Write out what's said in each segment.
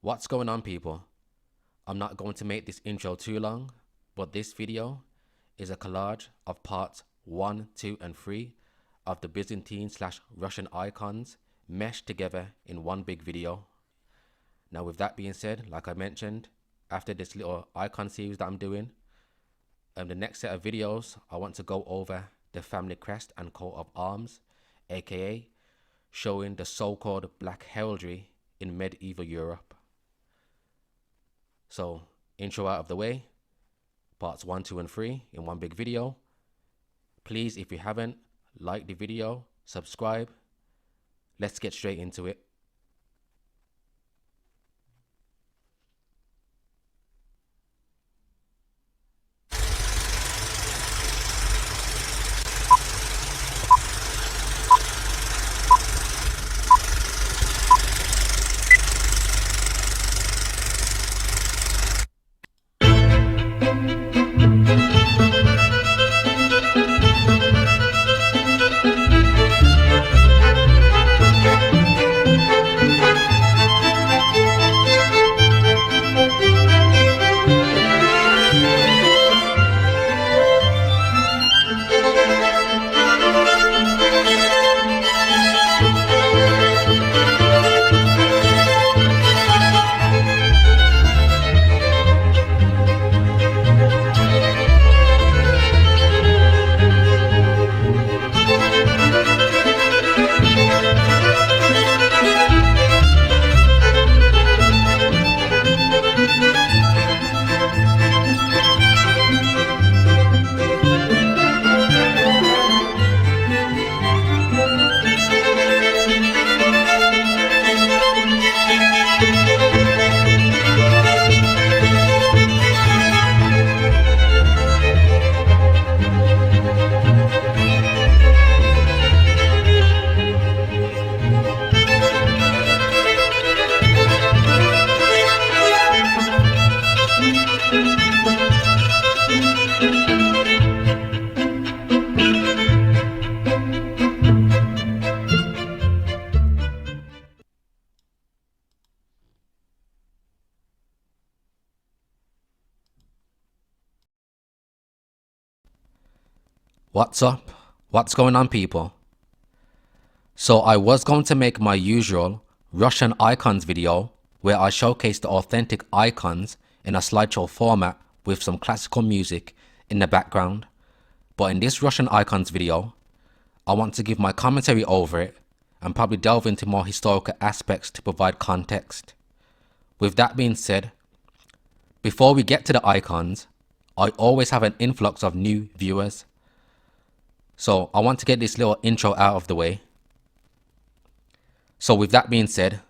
What's going on, people? I'm not going to make this intro too long, but this video is a collage of parts 1, 2 and 3 of the Byzantine/Russian icons meshed together in one big video. Now with that being said, like I mentioned, after this little icon series that I'm doing, the next set of videos I want to go over the family crest and coat of arms, aka showing the so-called black heraldry in medieval Europe. So, intro out of the way, parts 1, 2 and 3 in one big video. Please, if you haven't, like the video, subscribe. Let's get straight into it. What's up? What's going on, people? So I was going to make my usual Russian icons video where I showcase the authentic icons in a slideshow format with some classical music in the background. But in this Russian icons video, I want to give my commentary over it and probably delve into more historical aspects to provide context. With that being said, before we get to the icons, I always have an influx of new viewers. So I want to get this little intro out of the way. So with that being said,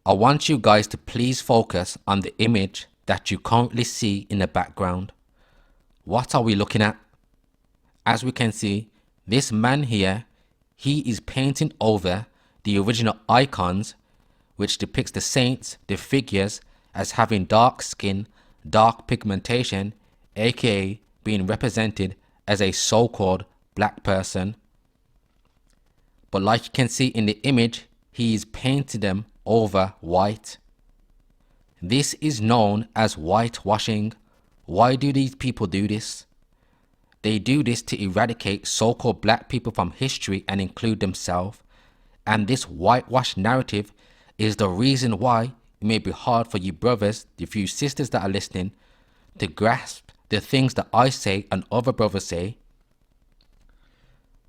I want you guys to please focus on the image that you currently see in the background. What are we looking at? As we can see, this man here, he is painting over the original icons, which depicts the saints, the figures, as having dark skin, dark pigmentation, aka being represented as a so-called black person. But like you can see in the image, he is painting them over white. This is known as whitewashing. Why do these people do this? They do this to eradicate so-called black people from history and include themselves. And this whitewash narrative is the reason why it may be hard for you brothers, the few sisters that are listening, to grasp the things that I say and other brothers say,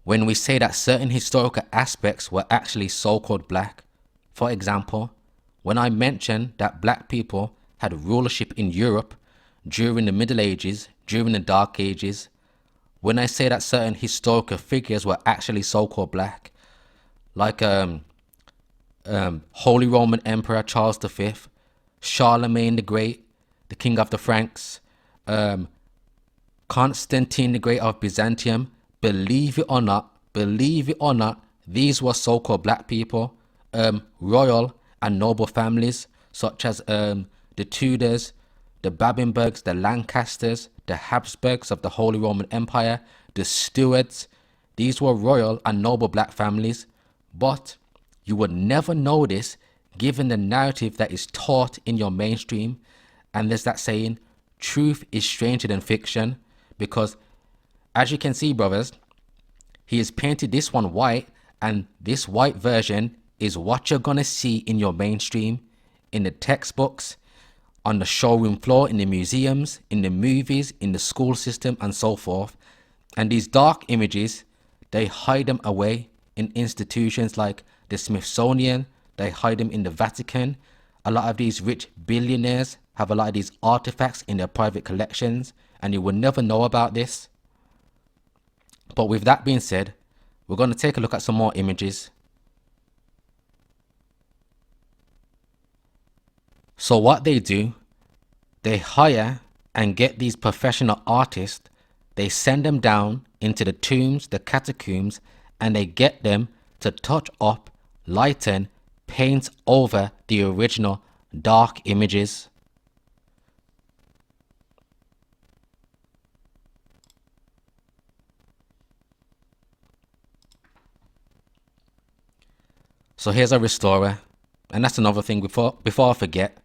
when we say that certain historical aspects were actually so-called black. For example, when I mention that black people had rulership in Europe during the Middle Ages, during the Dark Ages, when I say that certain historical figures were actually so-called black, like Holy Roman Emperor Charles V, Charlemagne the Great, the King of the Franks, Constantine the Great of Byzantium, believe it or not, these were so-called black people, royal and noble families such as the Tudors, the Babenbergs, the Lancasters, the Habsburgs of the Holy Roman Empire, the Stuarts. These were royal and noble black families, but you would never notice given the narrative that is taught in your mainstream. And there's that saying, truth is stranger than fiction, because as you can see, brothers, he has painted this one white, and this white version is what you're gonna see in your mainstream, in the textbooks, on the showroom floor, in the museums, in the movies, in the school system, and so forth. And these dark images, they hide them away in institutions like the Smithsonian, they hide them in the Vatican. A lot of these rich billionaires have a lot of these artifacts in their private collections, and you will never know about this. But with that being said, we're going to take a look at some more images. So what they do, they hire and get these professional artists, they send them down into the tombs, the catacombs, and they get them to touch up, lighten, paint over the original dark images. So here's a restorer, and that's another thing before I forget.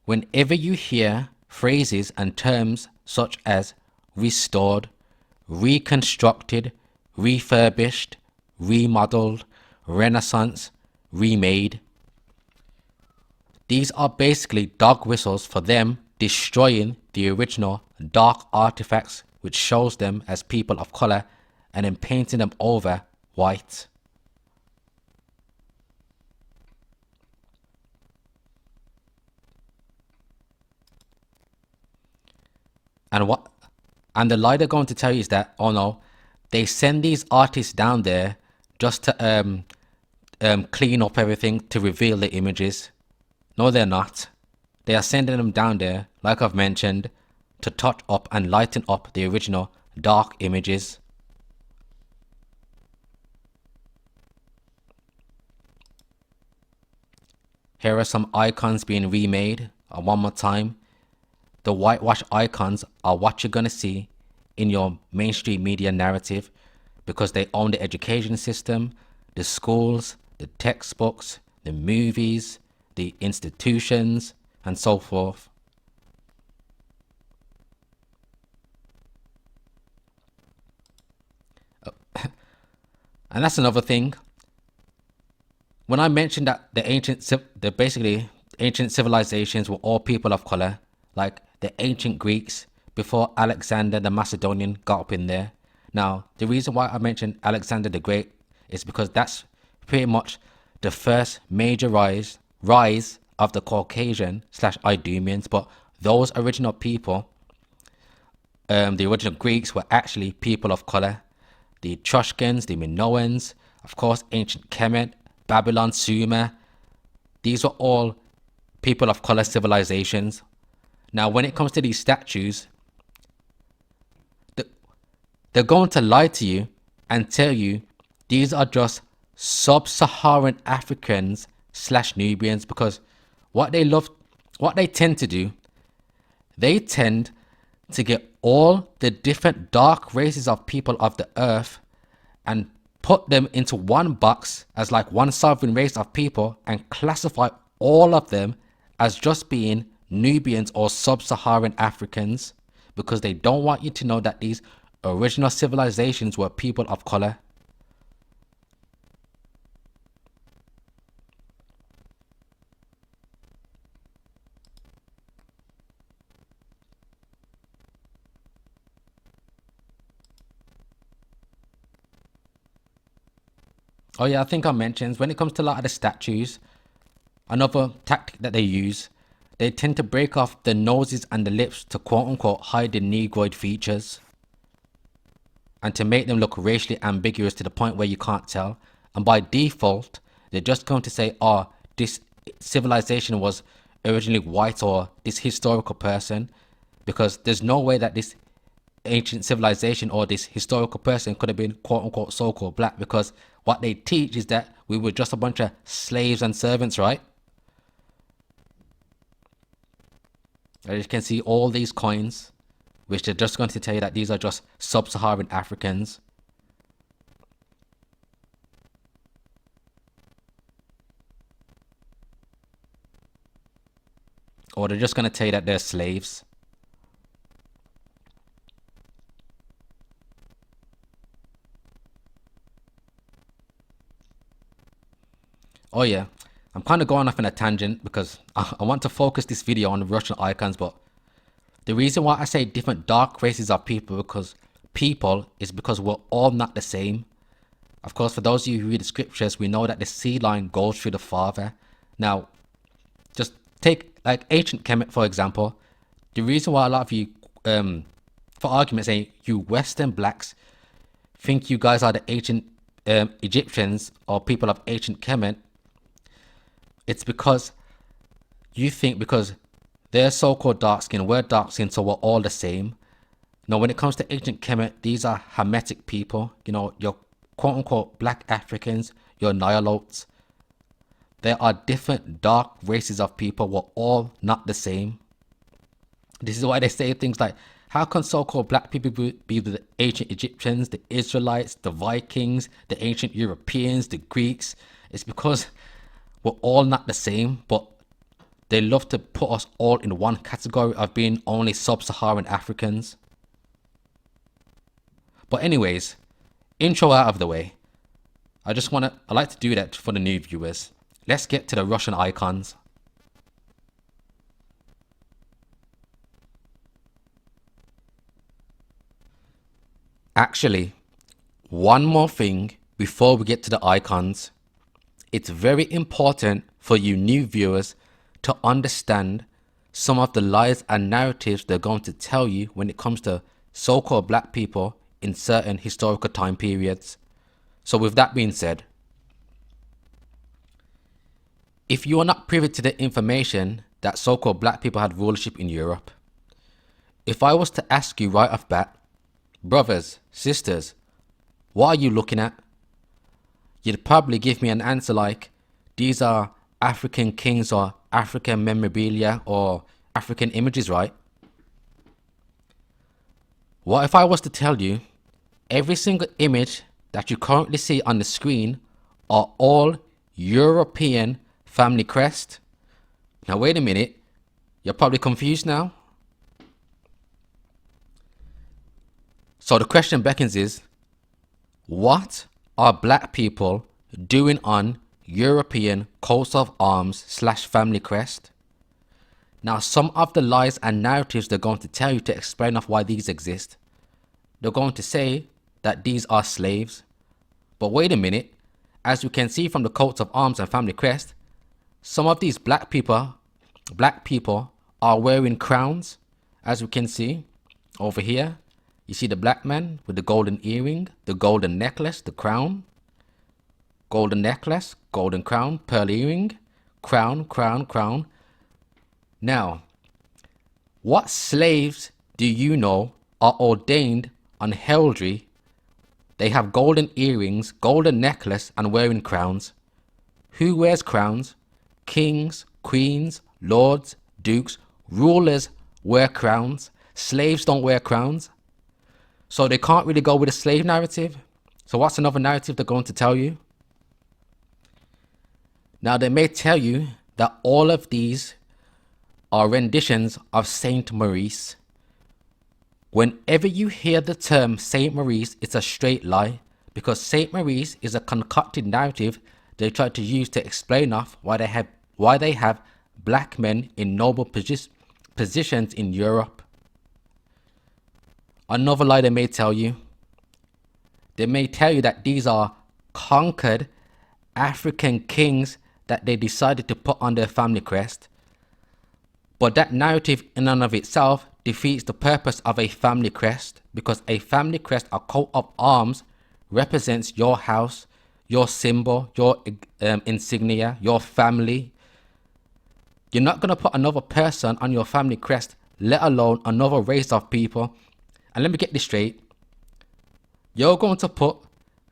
Whenever you hear phrases and terms such as restored, reconstructed, refurbished, remodeled, renaissance, remade, these are basically dog whistles for them destroying the original dark artifacts, which shows them as people of color, and then painting them over white. And the lie they're going to tell you is that, oh no, they send these artists down there just to clean up everything, to reveal the images. No, they're not. They are sending them down there, like I've mentioned, to touch up and lighten up the original dark images. Here are some icons being remade. One more time. The whitewash icons are what you're going to see in your mainstream media narrative, because they own the education system, the schools, the textbooks, the movies, the institutions, and so forth. And that's another thing. When I mentioned that basically ancient civilizations were all people of color, like the ancient Greeks before Alexander the Macedonian got up in there. Now, the reason why I mentioned Alexander the Great is because that's pretty much the first major rise of the Caucasian / Idumeans. But those original people, the original Greeks, were actually people of color. The Etruscans, the Minoans, of course, ancient Kemet, Babylon, Sumer. These were all people of color civilizations. Now, when it comes to these statues, they're going to lie to you and tell you these are just sub-Saharan Africans / Nubians, because what they tend to do, they tend to get all the different dark races of people of the earth and put them into one box as like one sovereign race of people, and classify all of them as just being Nubians or sub-Saharan Africans, because they don't want you to know that these original civilizations were people of color. Oh yeah, I think I mentioned, when it comes to a lot of the statues, another tactic that they use, they tend to break off the noses and the lips to quote-unquote hide the negroid features, and to make them look racially ambiguous to the point where you can't tell. And by default, they're just going to say, oh, this civilization was originally white, or this historical person, because there's no way that this ancient civilization or this historical person could have been quote-unquote so-called black, because what they teach is that we were just a bunch of slaves and servants, right? As you can see, all these coins, which they're just going to tell you that these are just sub-Saharan Africans. Or they're just going to tell you that they're slaves. Oh yeah, I'm kind of going off in a tangent because I want to focus this video on the Russian icons, but the reason why I say different dark races of people is because we're all not the same. Of course, for those of you who read the scriptures, we know that the seed line goes through the father. Now, just take like ancient Kemet for example. The reason why a lot of you, for argument's sake, you Western blacks think you guys are the ancient Egyptians or people of ancient Kemet, it's because you think because they're so-called dark skin, we're dark skin, so we're all the same. Now, when it comes to ancient Kemet, these are Hamitic people. You know, your quote-unquote black Africans, your Nilotes. There are different dark races of people. We're all not the same. This is why they say things like, how can so-called black people be the ancient Egyptians, the Israelites, the Vikings, the ancient Europeans, the Greeks? It's because we're all not the same, but they love to put us all in one category of being only sub-Saharan Africans. But anyways, intro out of the way. I like to do that for the new viewers. Let's get to the Russian icons. Actually, one more thing before we get to the icons. It's very important for you new viewers to understand some of the lies and narratives they're going to tell you when it comes to so-called black people in certain historical time periods. So with that being said, if you are not privy to the information that so-called black people had rulership in Europe, if I was to ask you right off bat, brothers, sisters, what are you looking at? You'd probably give me an answer like, these are African kings or African memorabilia or African images, right? What if I was to tell you, every single image that you currently see on the screen are all European family crest? Now wait a minute, you're probably confused now. So the question beckons is, what are black people doing on European coats of arms / family crest? Now, some of the lies and narratives they're going to tell you to explain off why these exist. They're going to say that these are slaves. But wait a minute, as we can see from the coats of arms and family crest, some of these black people are wearing crowns. As we can see over here, you see the black man with the golden earring, the golden necklace, the crown, golden necklace, golden crown, pearl earring, crown, crown, crown. Now, what slaves do you know are ordained on heraldry? They have golden earrings, golden necklace, and wearing crowns. Who wears crowns? Kings, queens, lords, dukes, rulers wear crowns. Slaves don't wear crowns. So they can't really go with a slave narrative. So what's another narrative they're going to tell you? Now they may tell you that all of these are renditions of Saint Maurice. Whenever you hear the term Saint Maurice, it's a straight lie, because Saint Maurice is a concocted narrative they try to use to explain off why they have black men in noble positions in Europe. Another lie they may tell you that these are conquered African kings that they decided to put on their family crest. But that narrative in and of itself defeats the purpose of a family crest, because a family crest, a coat of arms, represents your house, your symbol, your insignia, your family. You're not going to put another person on your family crest, let alone another race of people. And let me get this straight. You're going to put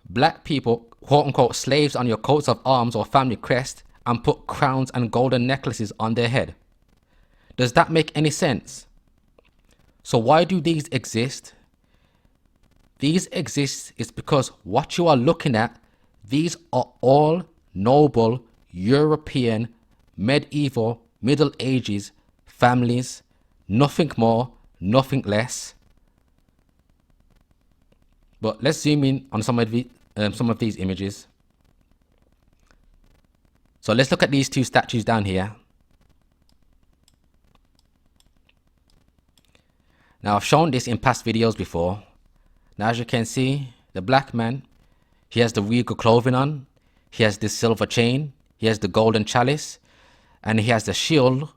black people, quote unquote, slaves on your coats of arms or family crest and put crowns and golden necklaces on their head. Does that make any sense? So why do these exist? These exist is because what you are looking at, these are all noble European, medieval, Middle Ages families, nothing more, nothing less. But let's zoom in on some of these images. So let's look at these two statues down here. Now I've shown this in past videos before. Now as you can see, the black man, he has the regal clothing on, he has this silver chain, he has the golden chalice, and he has the shield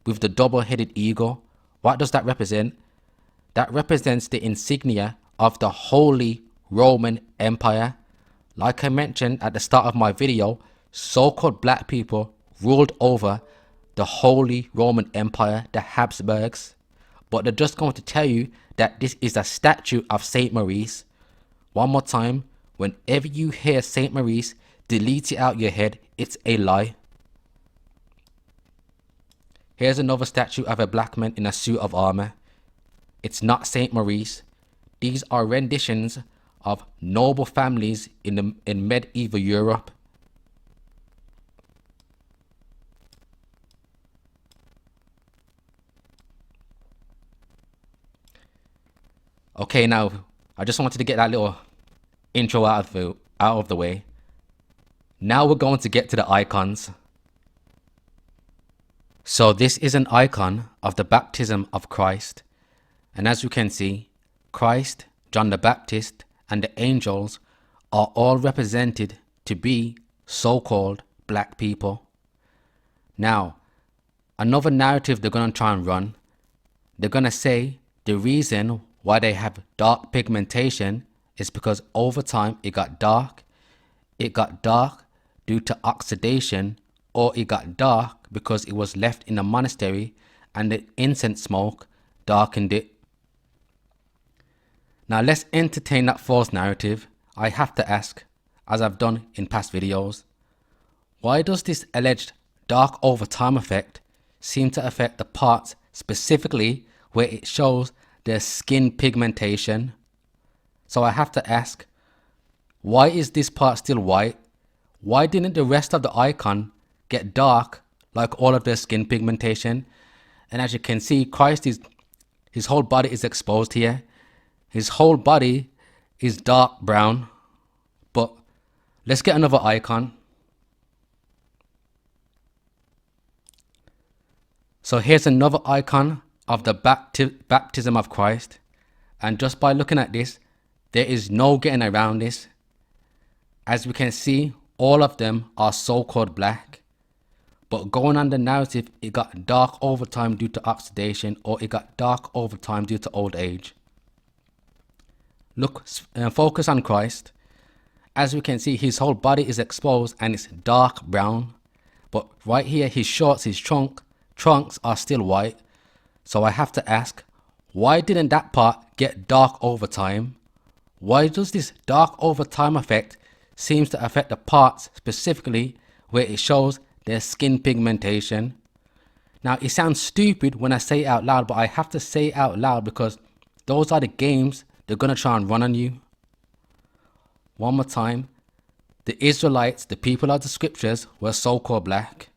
with the double-headed eagle. What does that represent? That represents the insignia of the Holy Roman Empire. Like I mentioned at the start of my video, so-called black people ruled over the Holy Roman Empire, the Habsburgs. But they're just going to tell you that this is a statue of Saint Maurice. One more time, whenever you hear Saint Maurice, delete it out your head, it's a lie. Here's another statue of a black man in a suit of armor. It's not Saint Maurice. These are renditions of noble families in medieval Europe. Okay, now I just wanted to get that little intro out of the way. Now we're going to get to the icons. So this is an icon of the baptism of Christ. And as you can see, Christ, John the Baptist, and the angels are all represented to be so-called black people. Now, another narrative they're going to try and run, they're going to say the reason why they have dark pigmentation is because over time it got dark. It got dark due to oxidation, or it got dark because it was left in a monastery and the incense smoke darkened it. Now let's entertain that false narrative. I have to ask, as I've done in past videos, why does this alleged dark over time effect seem to affect the parts specifically where it shows their skin pigmentation? So I have to ask, why is this part still white? Why didn't the rest of the icon get dark like all of their skin pigmentation? And as you can see, Christ his whole body is exposed here. His whole body is dark brown. But let's get another icon. So here's another icon of the baptism of Christ. And just by looking at this, there is no getting around this. As we can see, all of them are so-called black. But going on the narrative, it got dark over time due to oxidation, or it got dark over time due to old age. Look, focus on Christ. As we can see, his whole body is exposed and it's dark brown. But right here, his shorts, his trunks are still white. So I have to ask, why didn't that part get dark over time? Why does this dark over time effect seems to affect the parts specifically where it shows their skin pigmentation? Now it sounds stupid when I say it out loud, but I have to say it out loud because those are the games they're going to try and run on you. One more time, the Israelites, the people of the scriptures, were so-called black.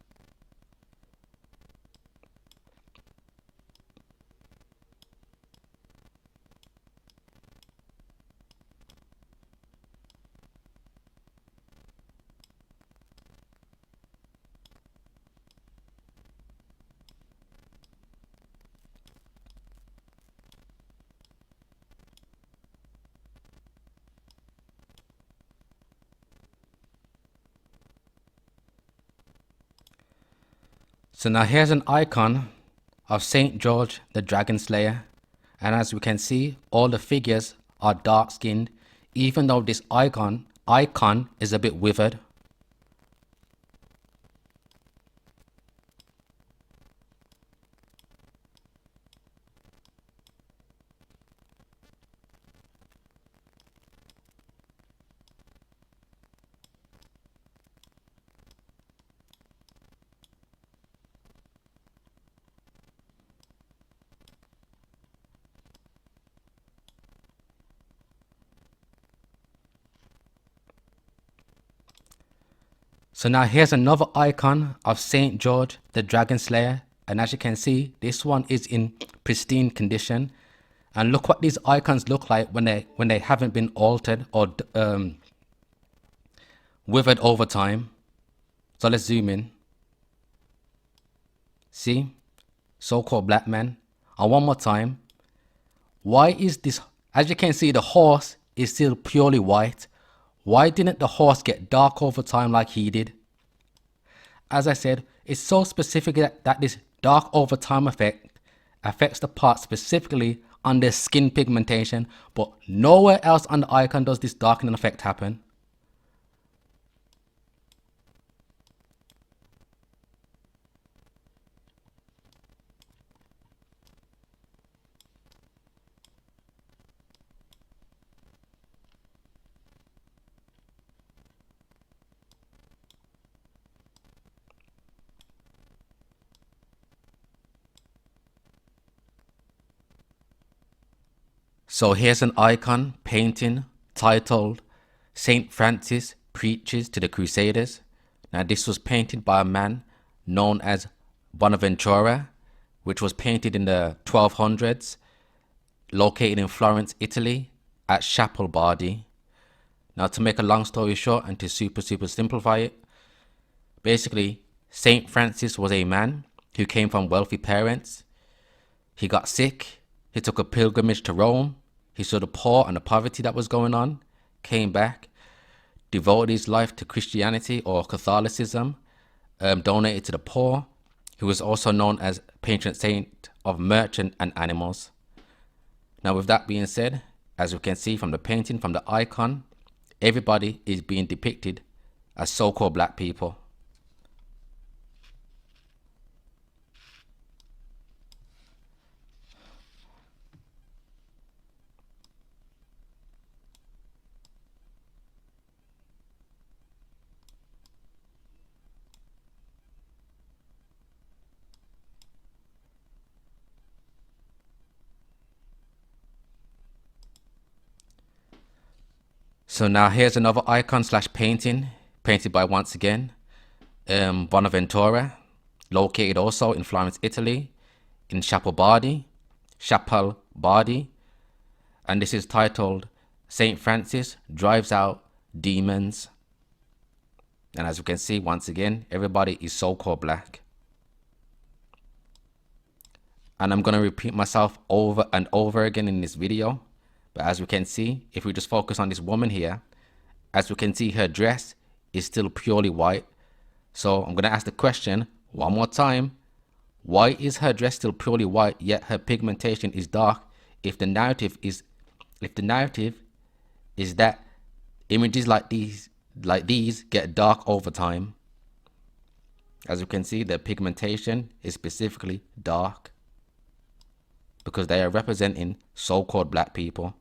So now here's an icon of Saint George the Dragon Slayer, and as we can see, all the figures are dark skinned, even though this icon is a bit withered. So now here's another icon of Saint George the Dragon Slayer, And as you can see, this one is in pristine condition. And look what these icons look like when they haven't been altered or withered over time. So let's zoom in. See, so-called black man. And one more time. Why is this? As you can see, the horse is still purely white. Why didn't the horse get dark over time like he did? As I said, it's so specific that this dark over time effect affects the part specifically on their skin pigmentation, but nowhere else on the icon does this darkening effect happen. So here's an icon painting titled Saint Francis Preaches to the Crusaders. Now this was painted by a man known as Bonaventura, which was painted in the 1200s, located in Florence, Italy, at Chapel Bardi. Now to make a long story short and to super simplify it, basically Saint Francis was a man who came from wealthy parents. He got sick, he took a pilgrimage to Rome, he saw the poor and the poverty that was going on, came back, devoted his life to Christianity or Catholicism, donated to the poor. He was also known as patron saint of merchant and animals. Now with that being said, as you can see from the painting, from the icon, everybody is being depicted as so-called black people. So now here's another icon slash painting, painted by once again Bonaventura, located also in Florence, Italy, in Chapel Bardi, and this is titled Saint Francis Drives Out Demons. And as you can see, once again, everybody is so-called black. And I'm going to repeat myself over and over again in this video. But as we can see, if we just focus on this woman here, as we can see, her dress is still purely white. So I'm going to ask the question one more time. Why is her dress still purely white, yet her pigmentation is dark, if the narrative is that images like these get dark over time? As you can see, their pigmentation is specifically dark because they are representing so-called black people.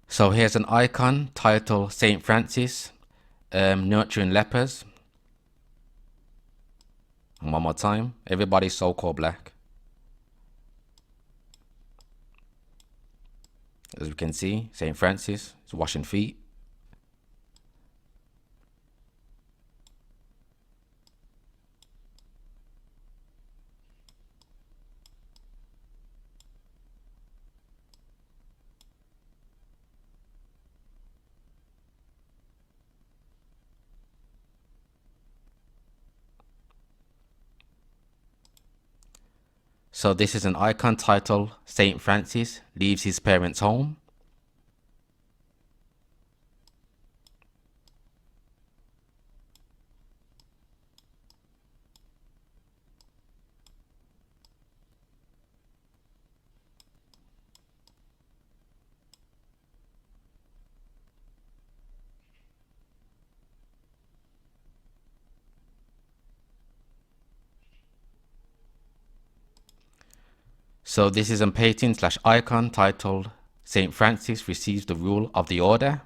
So here's an icon titled Saint Francis Nurturing Lepers. And one more time, everybody's so-called black. As we can see, Saint Francis is washing feet. So this is an icon titled Saint Francis Leaves His Parents' Home. So this is a painting slash icon titled Saint Francis Receives the Rule of the Order.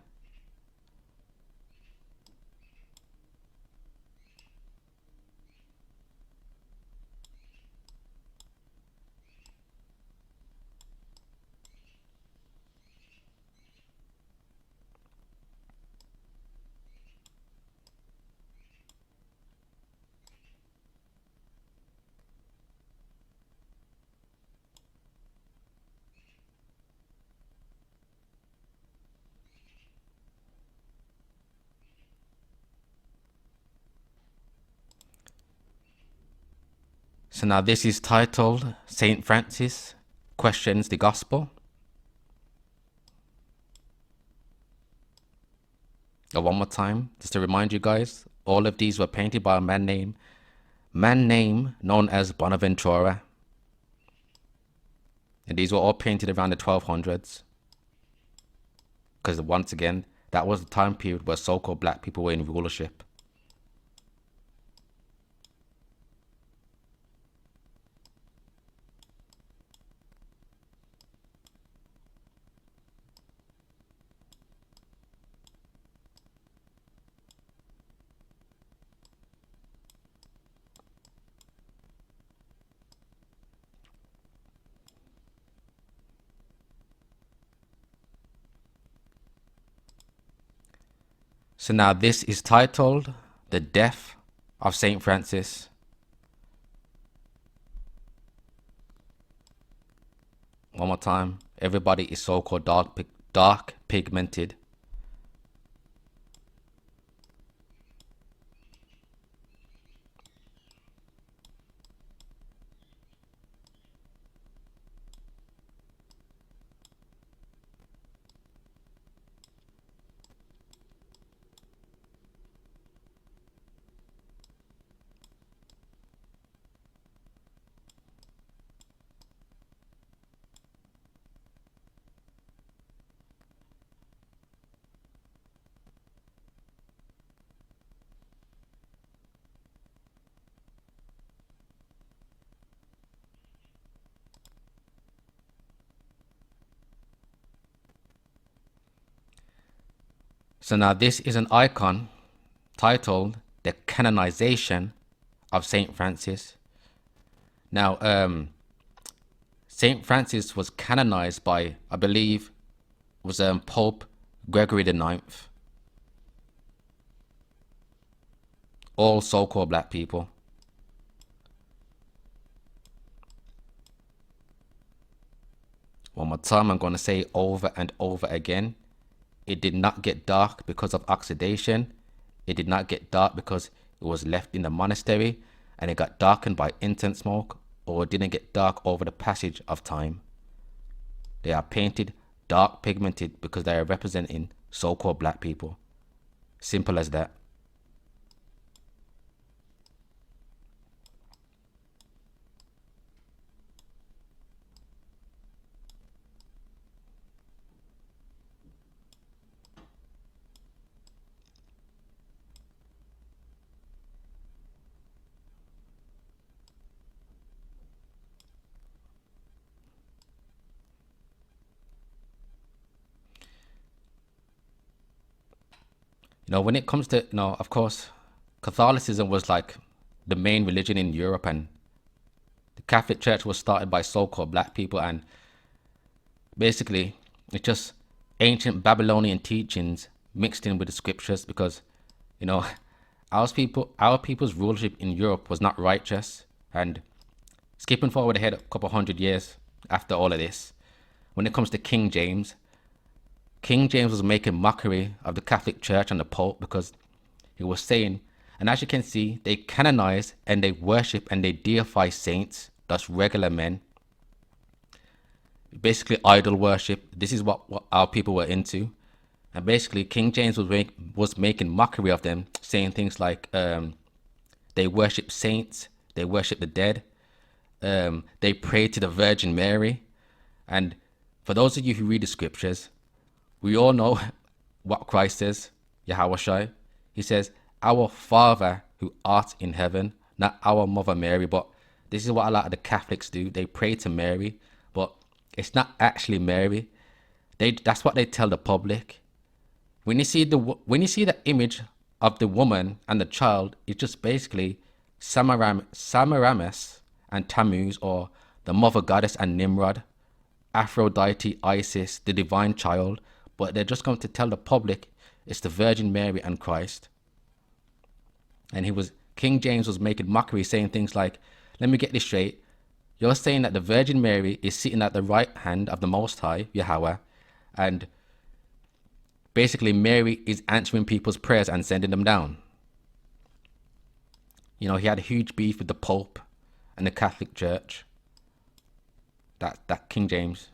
So now this is titled Saint Francis Questions the Gospel. One more time, just to remind you guys, all of these were painted by a man name known as Bonaventura. And these were all painted around the 1200s. Because once again, that was the time period where so-called black people were in rulership. So now this is titled The Death of Saint Francis. One more time, everybody is so-called dark pigmented. So now this is an icon titled The Canonization of Saint Francis. Now, Saint Francis was canonized by, I believe, was Pope Gregory the Ninth. All so-called black people. One more time, I'm going to say over and over again. It did not get dark because of oxidation. It did not get dark because it was left in the monastery and it got darkened by incense smoke, or it didn't get dark over the passage of time. They are painted dark pigmented because they are representing so-called black people. Simple as that. When it comes to, of course, Catholicism was like the main religion in Europe, and the Catholic Church was started by so-called black people, and basically it's just ancient Babylonian teachings mixed in with the scriptures, because, our people's rulership in Europe was not righteous. And skipping forward ahead a couple hundred years after all of this, when it comes to King James was making mockery of the Catholic Church and the Pope, because he was saying, and as you can see, they canonize and they worship and they deify saints, thus regular men. Basically idol worship. This is what our people were into. And basically King James was making mockery of them, saying things like they worship saints, they worship the dead, they pray to the Virgin Mary. And for those of you who read the scriptures, we all know what Christ says, Yahushua. He says, our Father who art in heaven, not our Mother Mary. But this is what a lot of the Catholics do. They pray to Mary, but it's not actually Mary. That's what they tell the public. When you see the image of the woman and the child, it's just basically Semiramis and Tammuz, or the mother goddess and Nimrod, Aphrodite, Isis, the divine child. But they're just going to tell the public it's the Virgin Mary and Christ. And King James was making mockery, saying things like, let me get this straight. You're saying that the Virgin Mary is sitting at the right hand of the Most High, Yahweh, and basically Mary is answering people's prayers and sending them down. He had a huge beef with the Pope and the Catholic Church. That King James.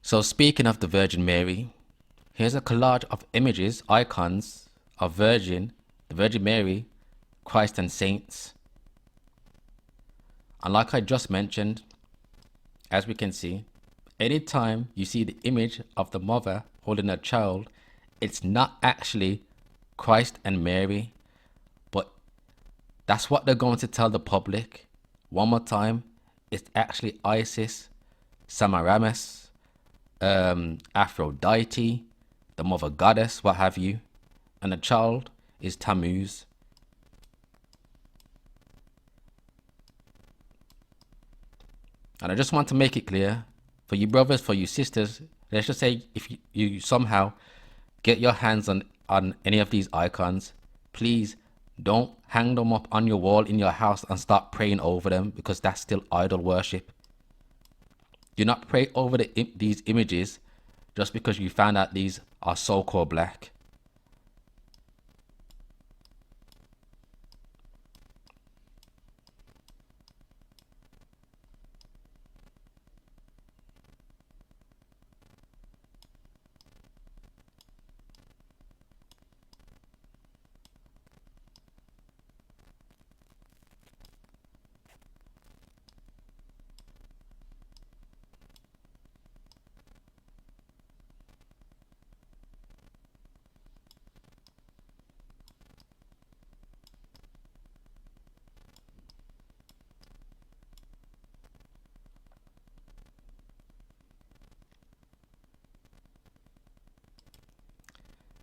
So speaking of the Virgin Mary, here's a collage of images, icons of the Virgin Mary, Christ and saints. And like I just mentioned, as we can see, anytime you see the image of the mother holding a child, it's not actually Christ and Mary, but that's what they're going to tell the public. One more time, it's actually Isis, Semiramis, Aphrodite, the mother goddess, what have you, and the child is Tammuz. And I just want to make it clear for you brothers, for you sisters, let's just say if you somehow get your hands on any of these icons, please don't hang them up on your wall in your house and start praying over them, because that's still idol worship. Do not pray over these images just because you found out these are so-called black.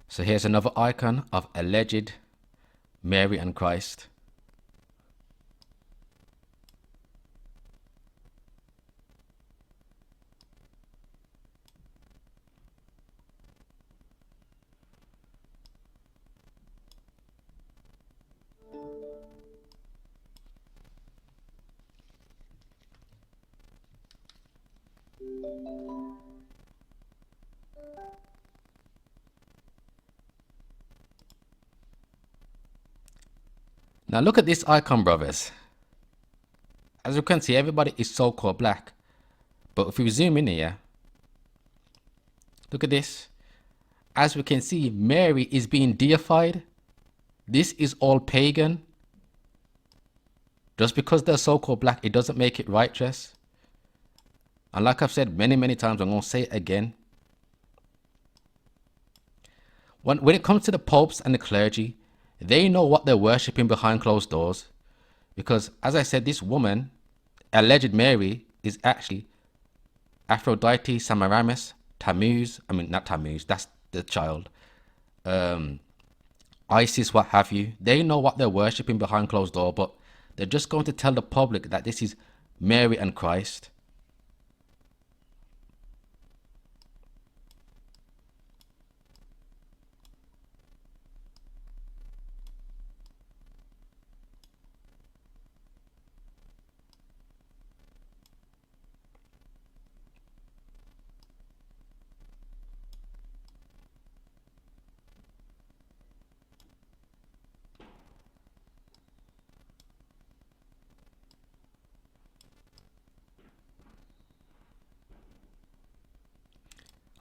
So here's another icon of alleged Mary and Christ. Now look at this icon, brothers. As you can see, everybody is so-called black. But if we zoom in here, look at this. As we can see, Mary is being deified. This is all pagan. Just because they're so-called black, it doesn't make it righteous. And like I've said many, many times, I'm going to say it again. When it comes to the popes and the clergy, they know what they're worshipping behind closed doors. Because, as I said, this woman, alleged Mary, is actually Aphrodite, Semiramis, Tammuz. I mean, not Tammuz, that's the child. Isis, what have you. They know what they're worshipping behind closed door, but they're just going to tell the public that this is Mary and Christ.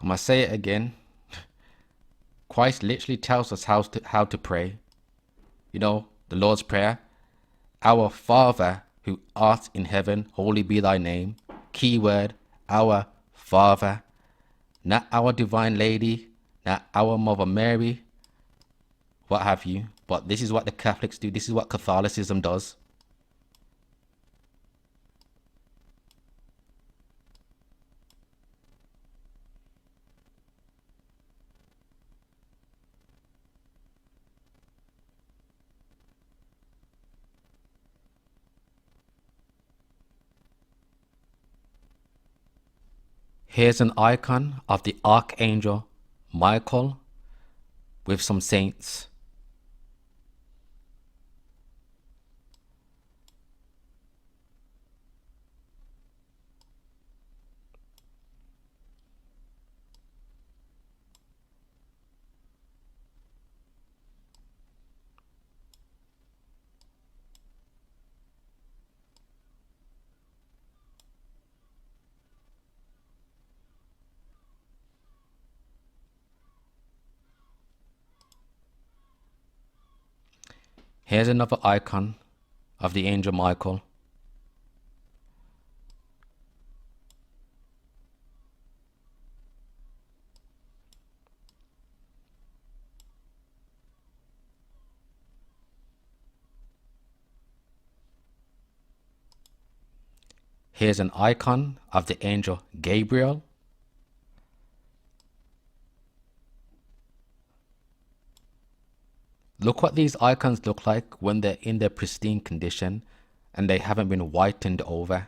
I'm going to say it again. Christ literally tells us how to pray. You know, the Lord's Prayer. Our Father who art in heaven, holy be thy name. Keyword, our Father. Not our Divine Lady, not our Mother Mary, what have you. But this is what the Catholics do. This is what Catholicism does. Here's an icon of the Archangel Michael with some saints. Here's another icon of the angel Michael. Here's an icon of the angel Gabriel. Look what these icons look like when they're in their pristine condition and they haven't been whitened over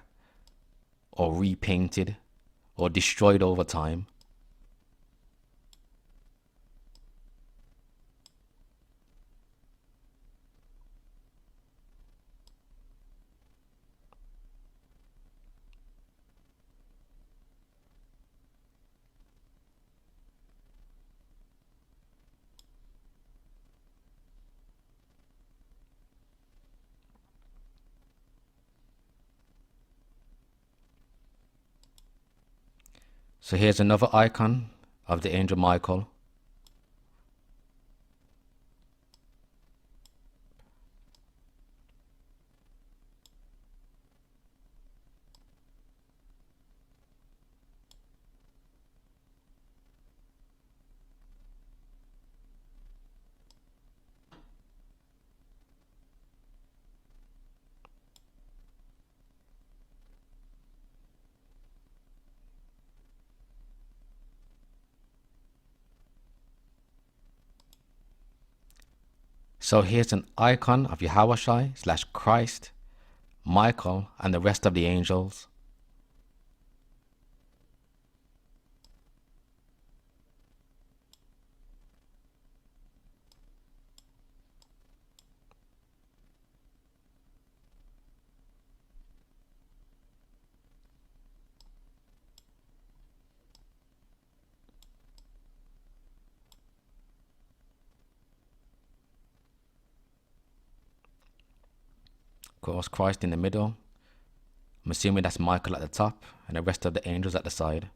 or repainted or destroyed over time. So here's another icon of the angel Michael. So here's an icon of Yahushua / Christ, Michael, and the rest of the angels. Of course, Christ in the middle. I'm assuming that's Michael at the top and the rest of the angels at the side.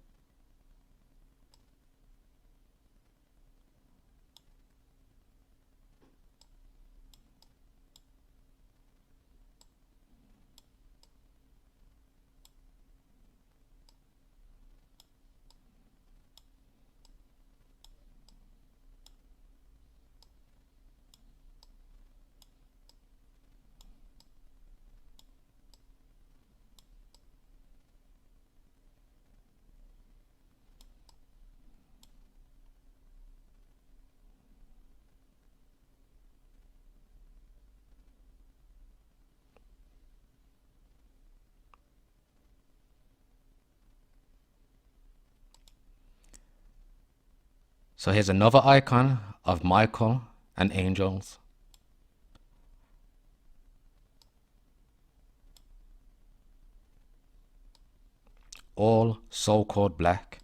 So here's another icon of Michael and angels. All so-called black.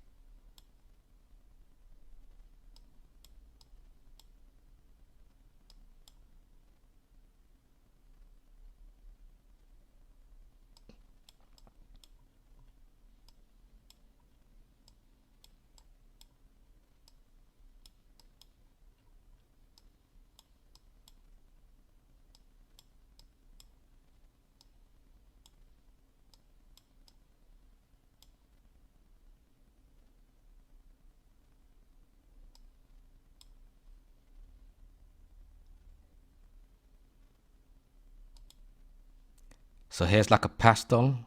So here's like a pastel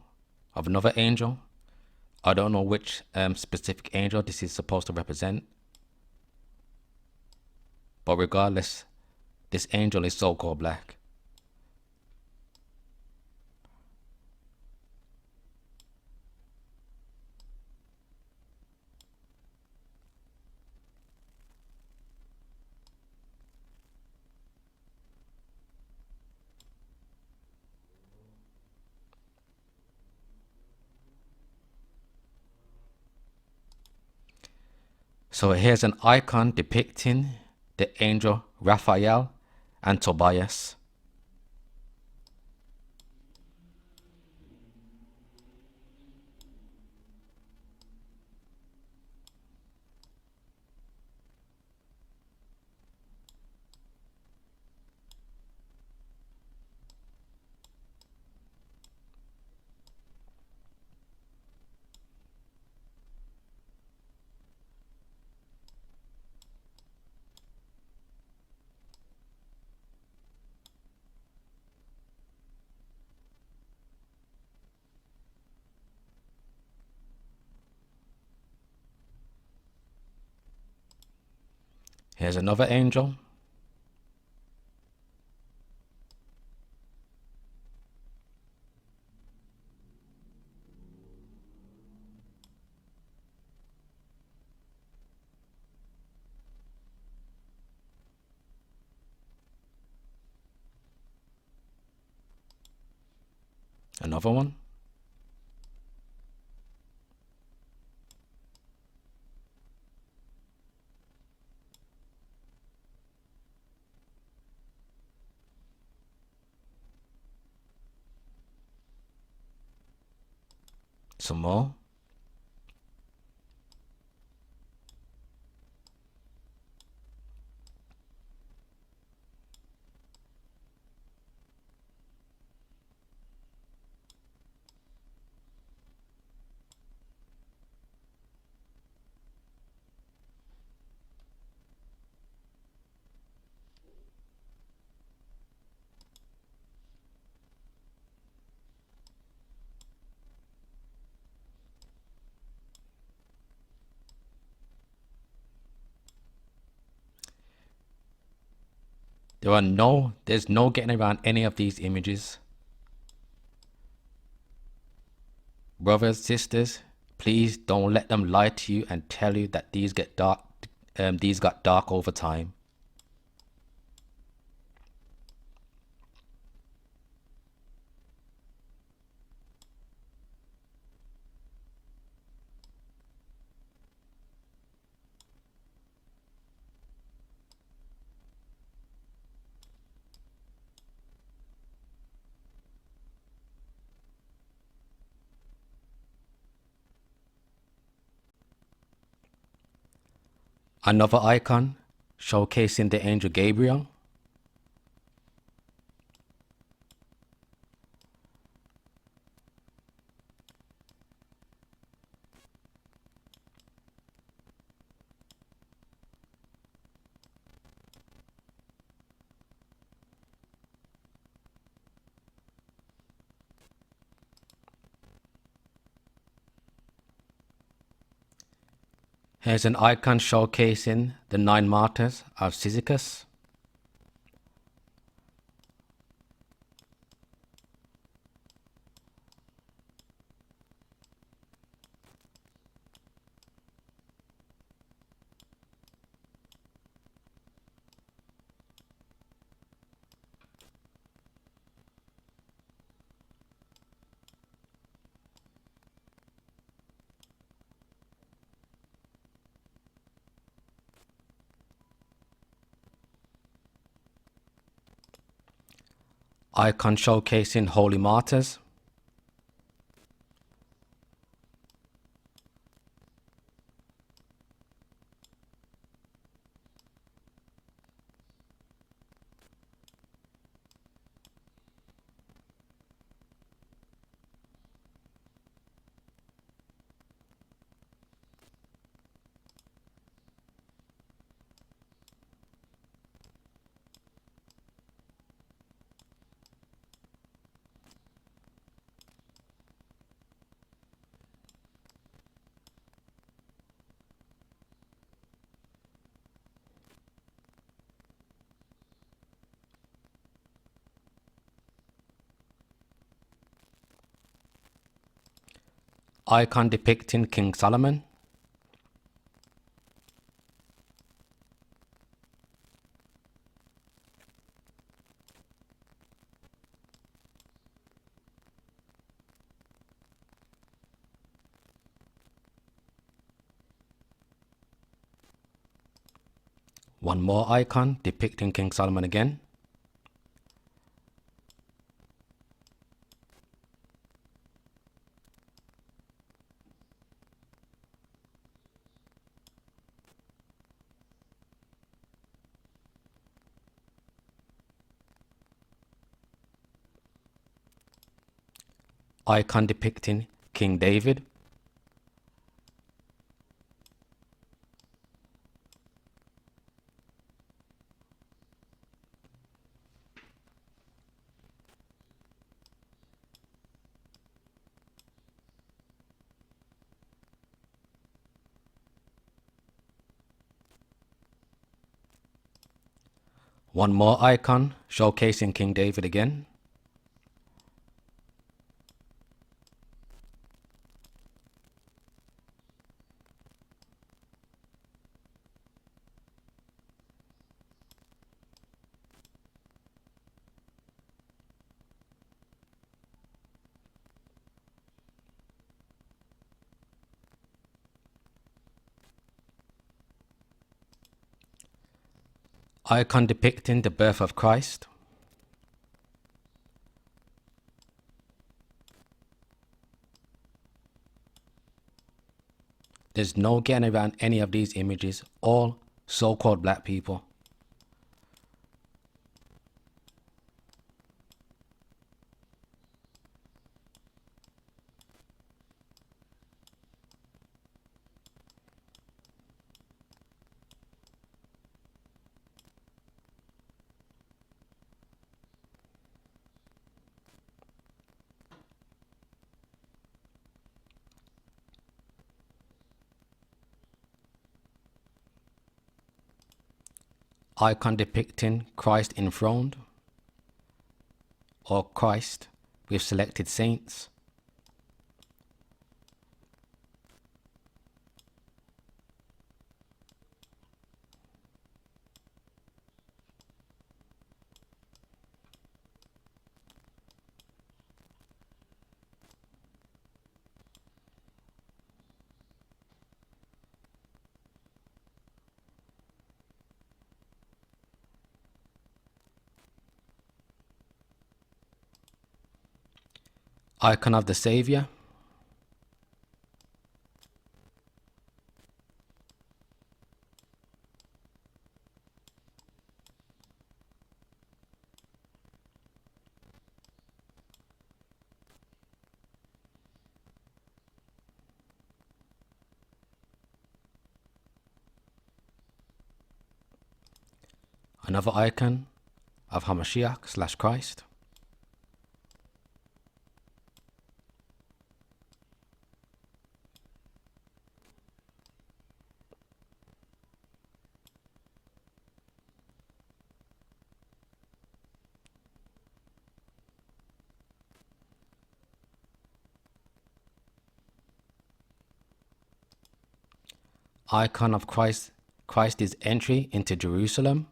of another angel. I don't know which specific angel this is supposed to represent. But regardless, this angel is so-called black. So here's an icon depicting the angel Raphael and Tobias. Here's another angel. Another one. Some more. There's no getting around any of these images. Brothers, sisters, please don't let them lie to you and tell you that these got dark over time. Another icon showcasing the angel Gabriel. Here's an icon showcasing the 9 martyrs of Cyzicus. Icon showcasing holy martyrs. Icon depicting King Solomon. One more icon depicting King Solomon again. Icon depicting King David. One more icon showcasing King David again. Icon depicting the birth of Christ. There's no getting around any of these images, all so-called black people. Icon depicting Christ enthroned, or Christ with selected saints. Icon of the Savior. Another icon of Hamashiach / Christ. Icon of Christ's entry into Jerusalem.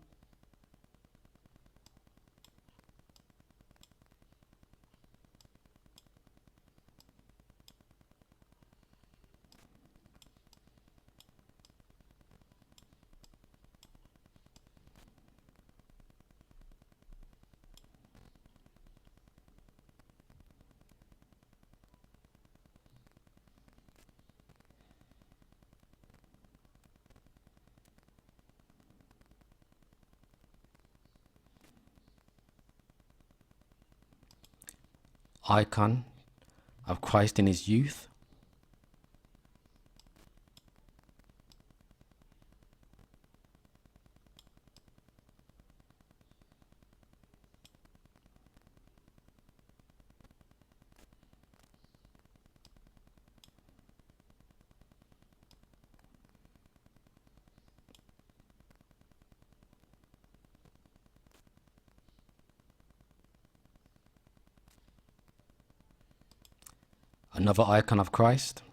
Icon of Christ in his youth. Another icon of Christ.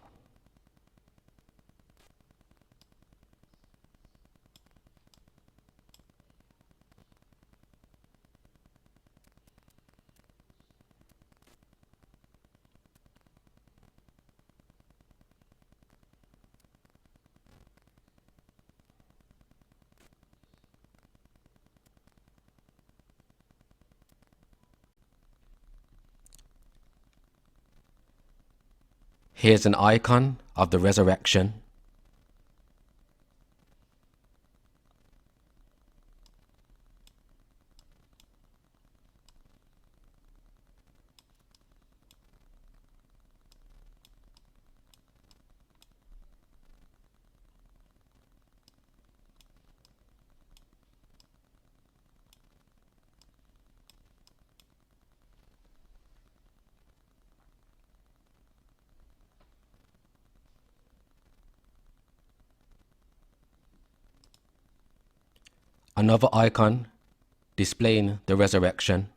Here's an icon of the resurrection. Another icon displaying the resurrection.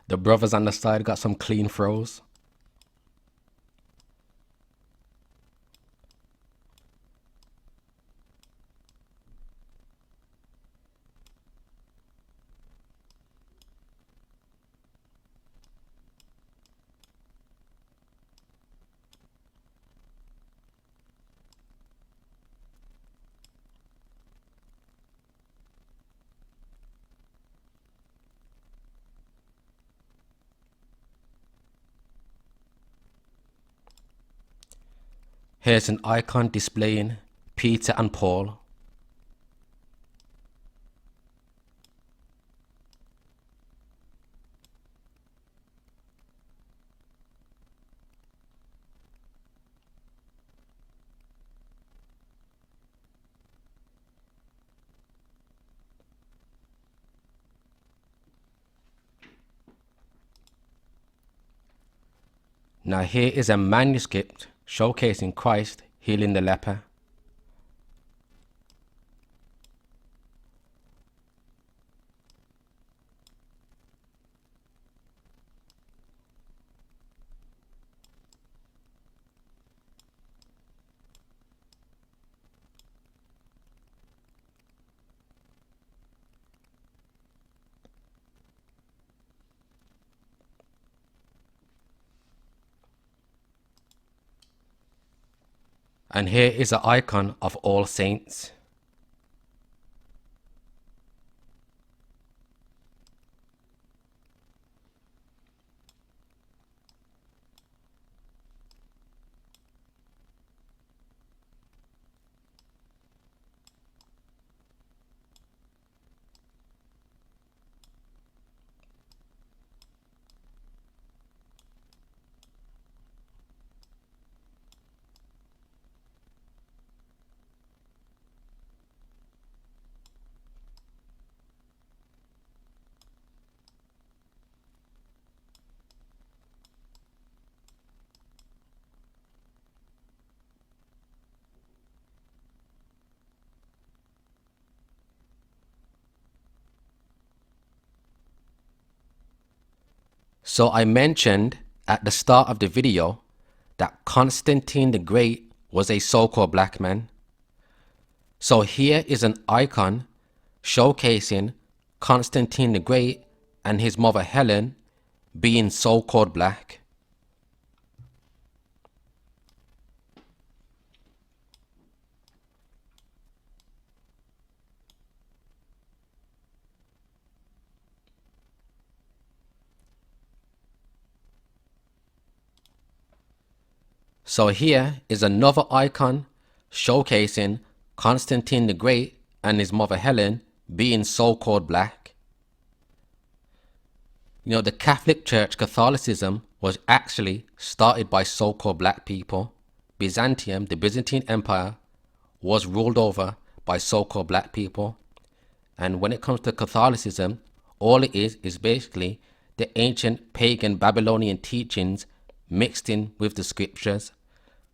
The brothers on the side got some clean throws. Here's an icon displaying Peter and Paul. Now here is a manuscript showcasing Christ healing the leper. And here is an icon of All Saints. So I mentioned at the start of the video that Constantine the Great was a so-called black man. So here is an icon showcasing Constantine the Great and his mother Helen being so-called black. So here is another icon showcasing Constantine the Great and his mother Helen being so-called black. You know, the Catholic Church, Catholicism, was actually started by so-called black people. Byzantium, the Byzantine Empire, was ruled over by so-called black people. And when it comes to Catholicism, all it is basically the ancient pagan Babylonian teachings mixed in with the scriptures.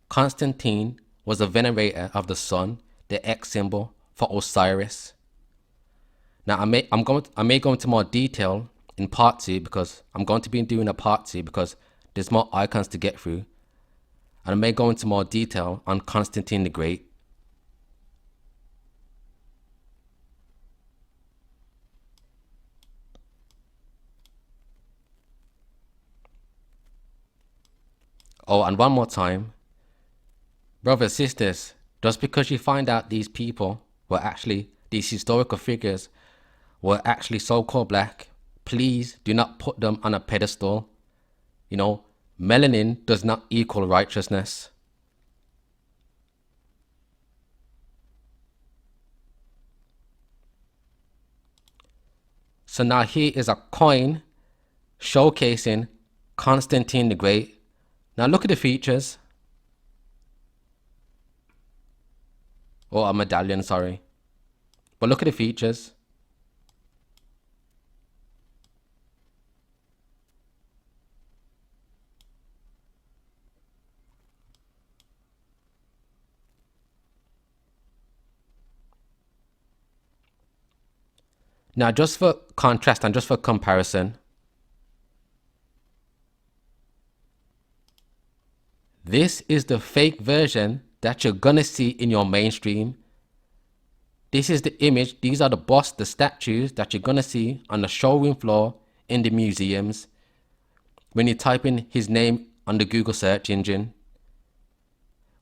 Constantine was a venerator of the sun, the X symbol for Osiris. Now I may go into more detail in part 2 because I'm going to be doing a part 2 because there's more icons to get through. And I may go into more detail on Constantine the Great. Oh, and one more time, brothers, sisters, just because you find out these people were actually, these historical figures were actually so-called black, please do not put them on a pedestal. You know, melanin does not equal righteousness. So now here is a coin showcasing Constantine the Great. Now look at the features. Or a medallion, sorry. But look at the features. Now just for contrast and just for comparison, this is the fake version that you're gonna see in your mainstream. This is the image, these are the busts, the statues that you're gonna see on the showroom floor in the museums when you type in his name on the Google search engine,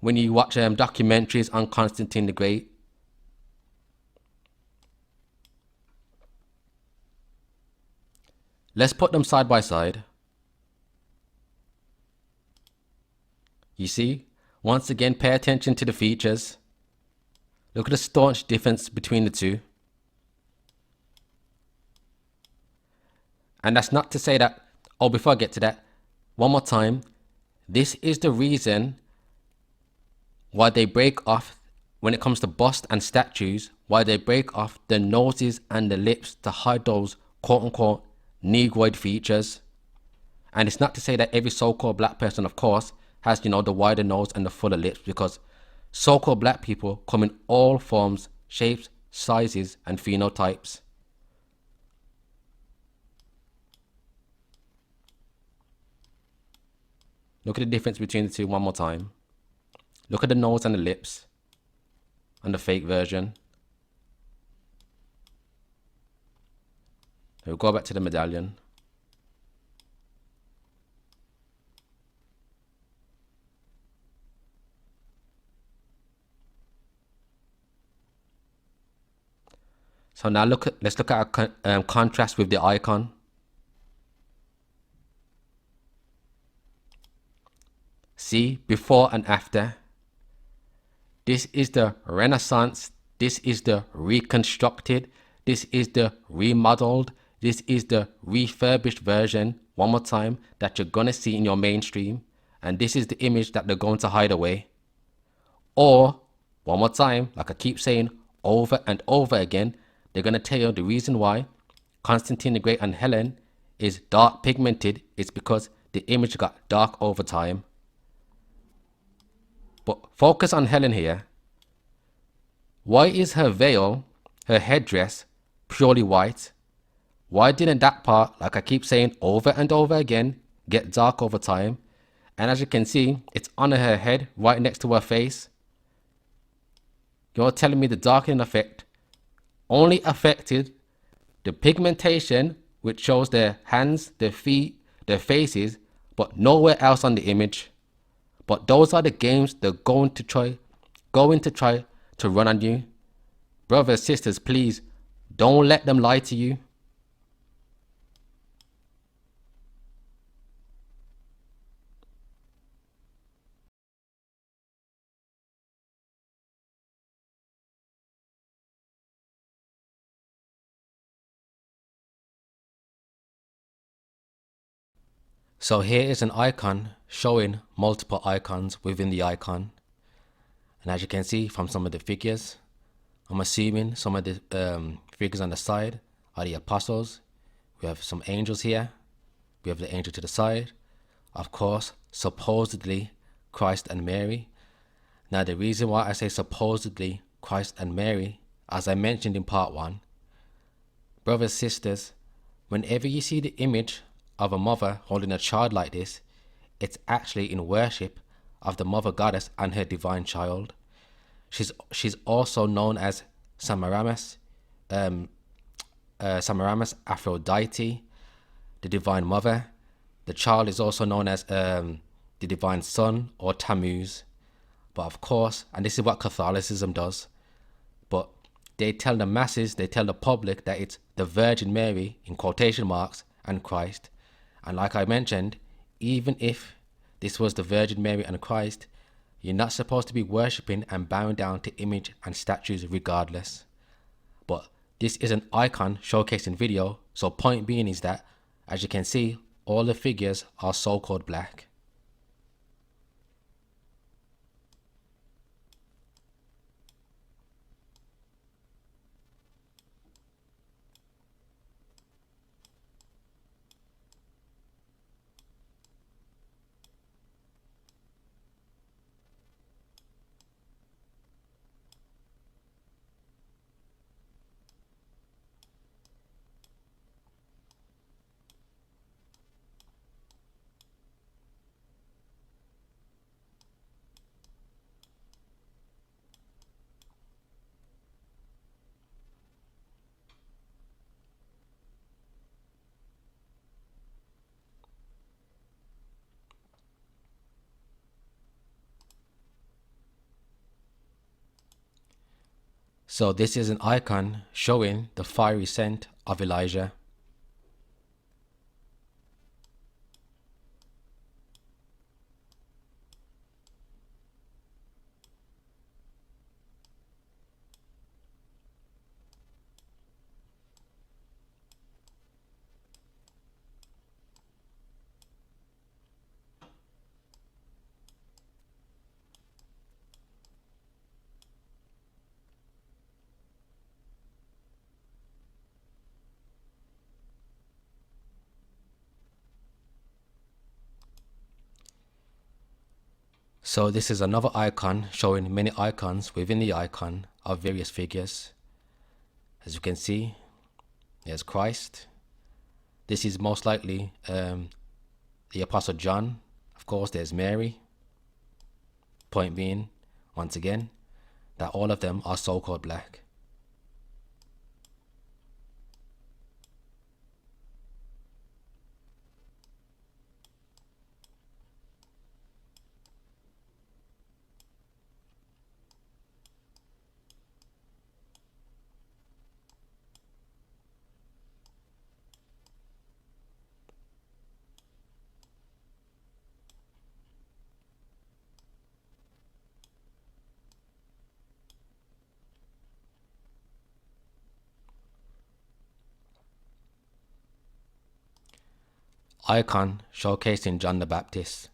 when you watch documentaries on Constantine the Great. Let's put them side by side. You see, once again, pay attention to the features. Look at the staunch difference between the two. And that's not to say that, oh, before I get to that, one more time, this is the reason why they break off, when it comes to busts and statues, why they break off the noses and the lips to hide those quote-unquote negroid features. And it's not to say that every so-called black person, of course, has, you know, the wider nose and the fuller lips, because so-called black people come in all forms, shapes, sizes, and phenotypes. Look at the difference between the two one more time. Look at the nose and the lips and the fake version. We'll go back to the medallion. So now let's look at a contrast with the icon. See, before and after. This is the Renaissance. This is the reconstructed. This is the remodeled. This is the refurbished version, one more time, that you're gonna see in your mainstream. And this is the image that they're going to hide away. Or, one more time, like I keep saying over and over again, they're gonna tell you the reason why Constantine the Great and Helen is dark pigmented is because the image got dark over time. But focus on Helen here. Why is her veil, her headdress, purely white? Why didn't that part, like I keep saying over and over again, get dark over time? And as you can see, it's on her head, right next to her face. You're telling me the darkening effect only affected the pigmentation, which shows their hands, their feet, their faces, but nowhere else on the image. But those are the games they're going to try to run on you. Brothers, sisters, please don't let them lie to you. So here is an icon showing multiple icons within the icon. And as you can see from some of the figures, I'm assuming some of the figures on the side are the apostles. We have some angels here. We have the angel to the side. Of course, supposedly Christ and Mary. Now the reason why I say supposedly Christ and Mary, as I mentioned in part 1, brothers, sisters, whenever you see the image of a mother holding a child like this, it's actually in worship of the mother goddess and her divine child. She's also known as Semiramis, Semiramis Aphrodite, the divine mother. The child is also known as the divine sun or Tammuz. But of course, and this is what Catholicism does, but they tell the masses, they tell the public that it's the Virgin Mary, in quotation marks, and Christ. And like I mentioned, even if this was the Virgin Mary and Christ, you're not supposed to be worshipping and bowing down to image and statues regardless. But this is an icon showcasing video, so point being is that, as you can see, all the figures are so-called black. So this is an icon showing the fiery scent of Elijah. So this is another icon showing many icons within the icon of various figures. As you can see, there's Christ. This is most likely the Apostle John. Of course, there's Mary. Point being, once again, that all of them are so-called black. Icon showcasing John the Baptist.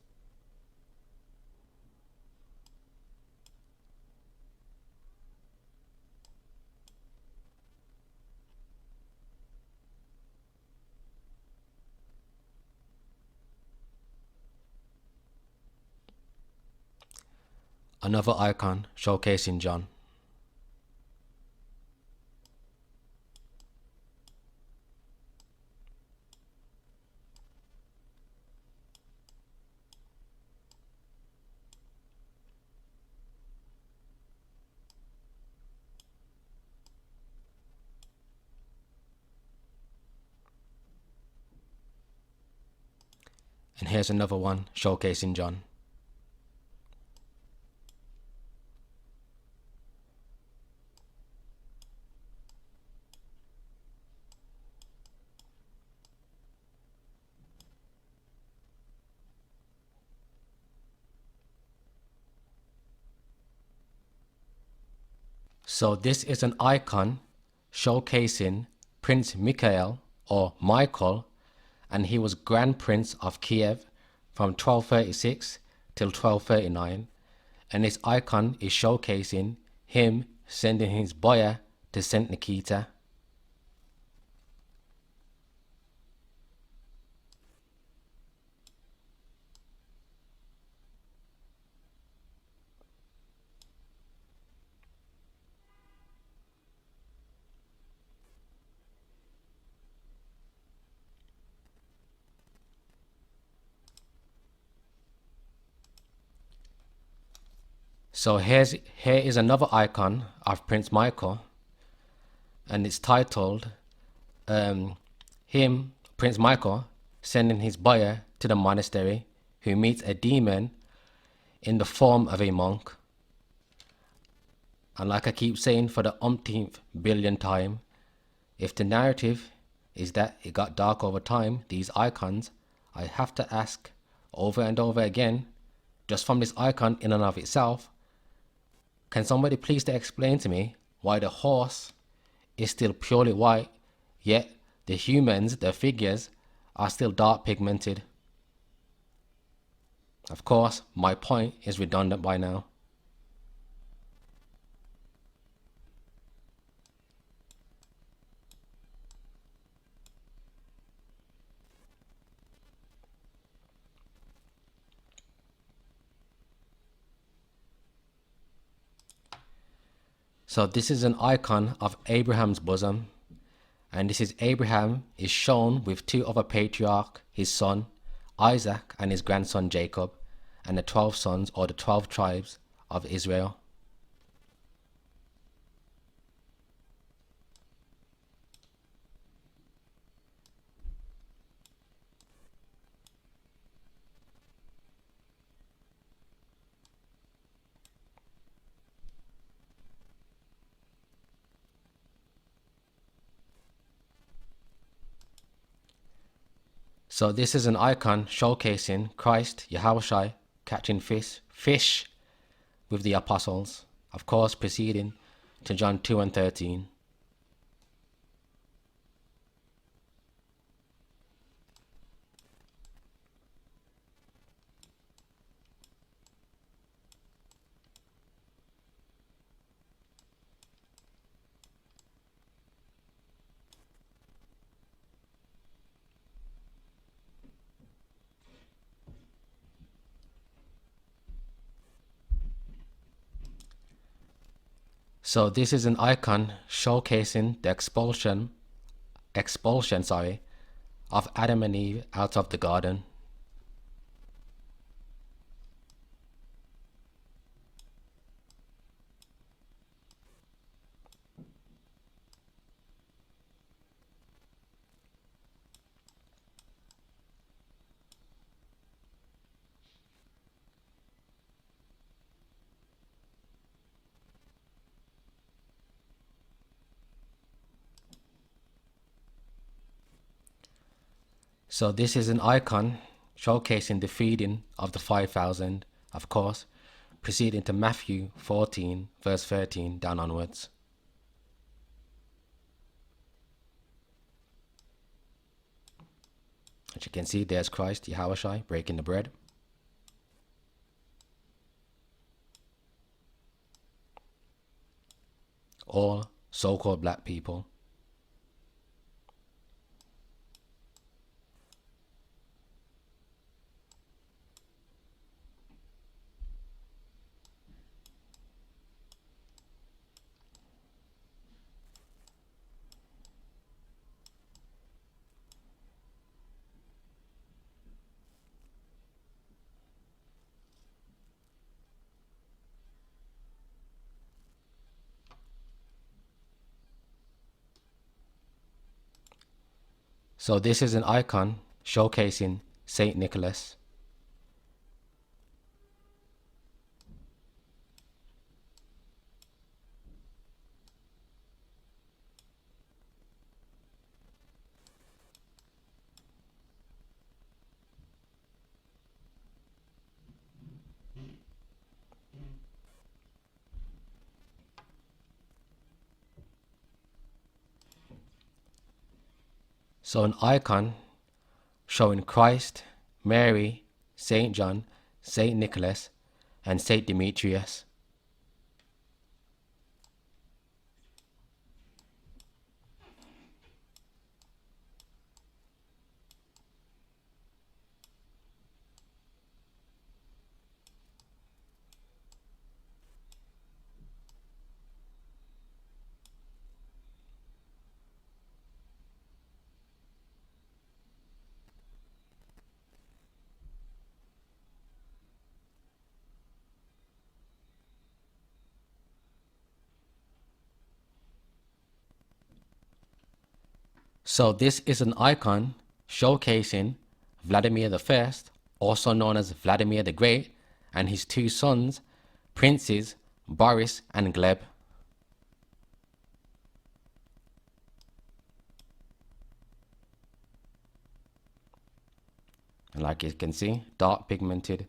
Another icon showcasing John. And here's another one showcasing John. So this is an icon showcasing Prince Mikhail or Michael, and he was Grand Prince of Kiev from 1236 till 1239, and this icon is showcasing him sending his boyar to St. Nikita. So here is another icon of Prince Michael, and it's titled Prince Michael, sending his boyar to the monastery who meets a demon in the form of a monk. And like I keep saying for the umpteenth billion time, if the narrative is that it got dark over time, these icons, I have to ask over and over again, just from this icon in and of itself, can somebody please to explain to me why the horse is still purely white, yet the humans, the figures, are still dark pigmented? Of course, my point is redundant by now. So this is an icon of Abraham's bosom, and this is Abraham is shown with two other patriarchs, his son Isaac and his grandson Jacob, and the 12 sons or the 12 tribes of Israel. So this is an icon showcasing Christ, Yahushua, catching fish with the apostles, of course proceeding to John 2 and 13. So this is an icon showcasing the expulsion of Adam and Eve out of the garden. So this is an icon showcasing the feeding of the 5,000, of course, proceeding to Matthew 14, verse 13, down onwards. As you can see, there's Christ, Yahushua, breaking the bread. All so-called black people. So this is an icon showcasing Saint Nicholas. So an icon showing Christ, Mary, Saint John, Saint Nicholas, and Saint Demetrius. So this is an icon showcasing Vladimir I, also known as Vladimir the Great, and his two sons, princes Boris and Gleb. And like you can see, dark pigmented.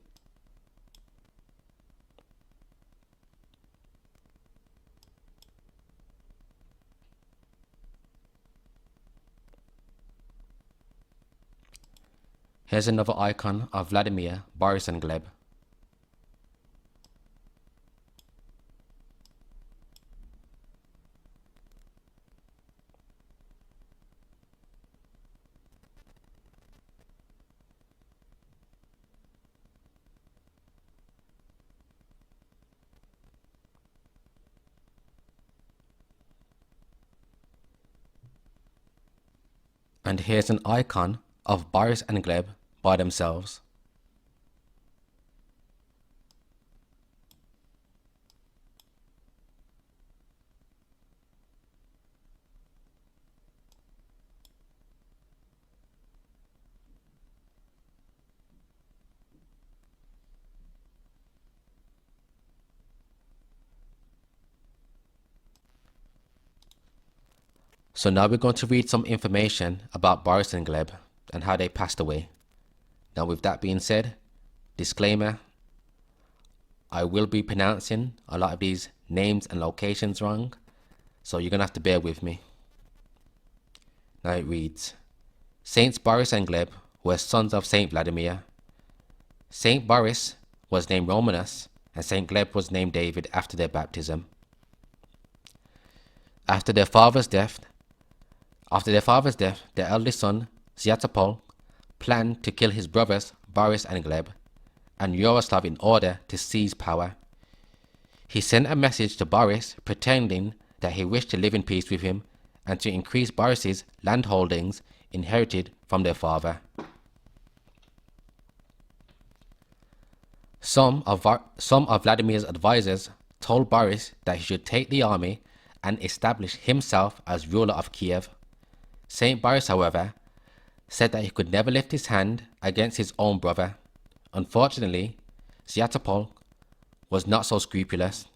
Here's another icon of Vladimir, Boris and Gleb. And here's an icon of Boris and Gleb by themselves. So now we're going to read some information about Boris and Gleb and how they passed away. Now with that being said, disclaimer, I will be pronouncing a lot of these names and locations wrong, so you're going to have to bear with me. Now it reads, Saints Boris and Gleb were sons of Saint Vladimir. Saint Boris was named Romanus and Saint Gleb was named David after their baptism. After their father's death, their eldest son, Sviatopolk, planned to kill his brothers Boris and Gleb and Yaroslav in order to seize power. He sent a message to Boris pretending that he wished to live in peace with him and to increase Boris's land holdings inherited from their father. Some of Vladimir's advisors told Boris that he should take the army and establish himself as ruler of Kiev. Saint Boris, however, said that he could never lift his hand against his own brother. Unfortunately, Sviatopolk was not so scrupulous.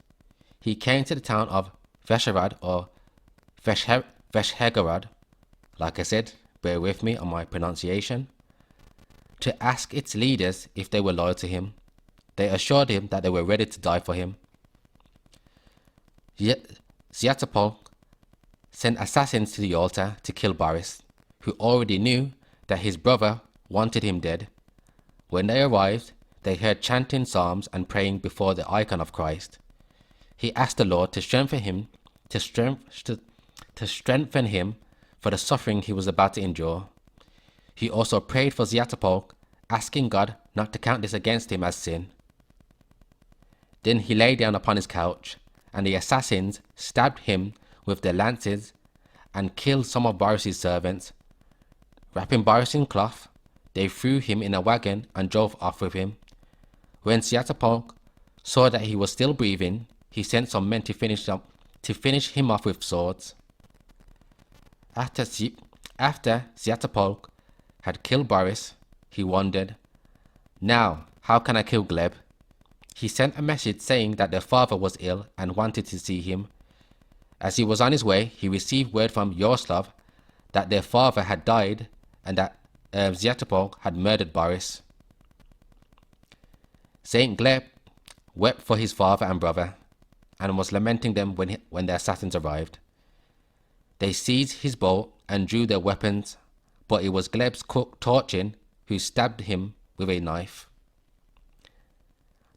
He came to the town of Vesherad or Veshegorod, like I said, bear with me on my pronunciation, to ask its leaders if they were loyal to him. They assured him that they were ready to die for him. Sviatopolk sent assassins to the altar to kill Boris, who already knew that his brother wanted him dead. When they arrived, they heard chanting psalms and praying before the icon of Christ. He asked the Lord to strengthen him for the suffering he was about to endure. He also prayed for Sviatopolk, asking God not to count this against him as sin. Then he lay down upon his couch, and the assassins stabbed him with their lances and killed some of Boris's servants. Wrapping Boris in cloth, they threw him in a wagon and drove off with him. When Sviatopolk saw that he was still breathing, he sent some men to finish him off with swords. After Sviatopolk had killed Boris, he wondered, "Now, how can I kill Gleb?" He sent a message saying that their father was ill and wanted to see him. As he was on his way, he received word from Yaroslav that their father had died and that Sviatopolk had murdered Boris. Saint Gleb wept for his father and brother and was lamenting them when the assassins arrived. They seized his bow and drew their weapons, but it was Gleb's cook Torchin who stabbed him with a knife.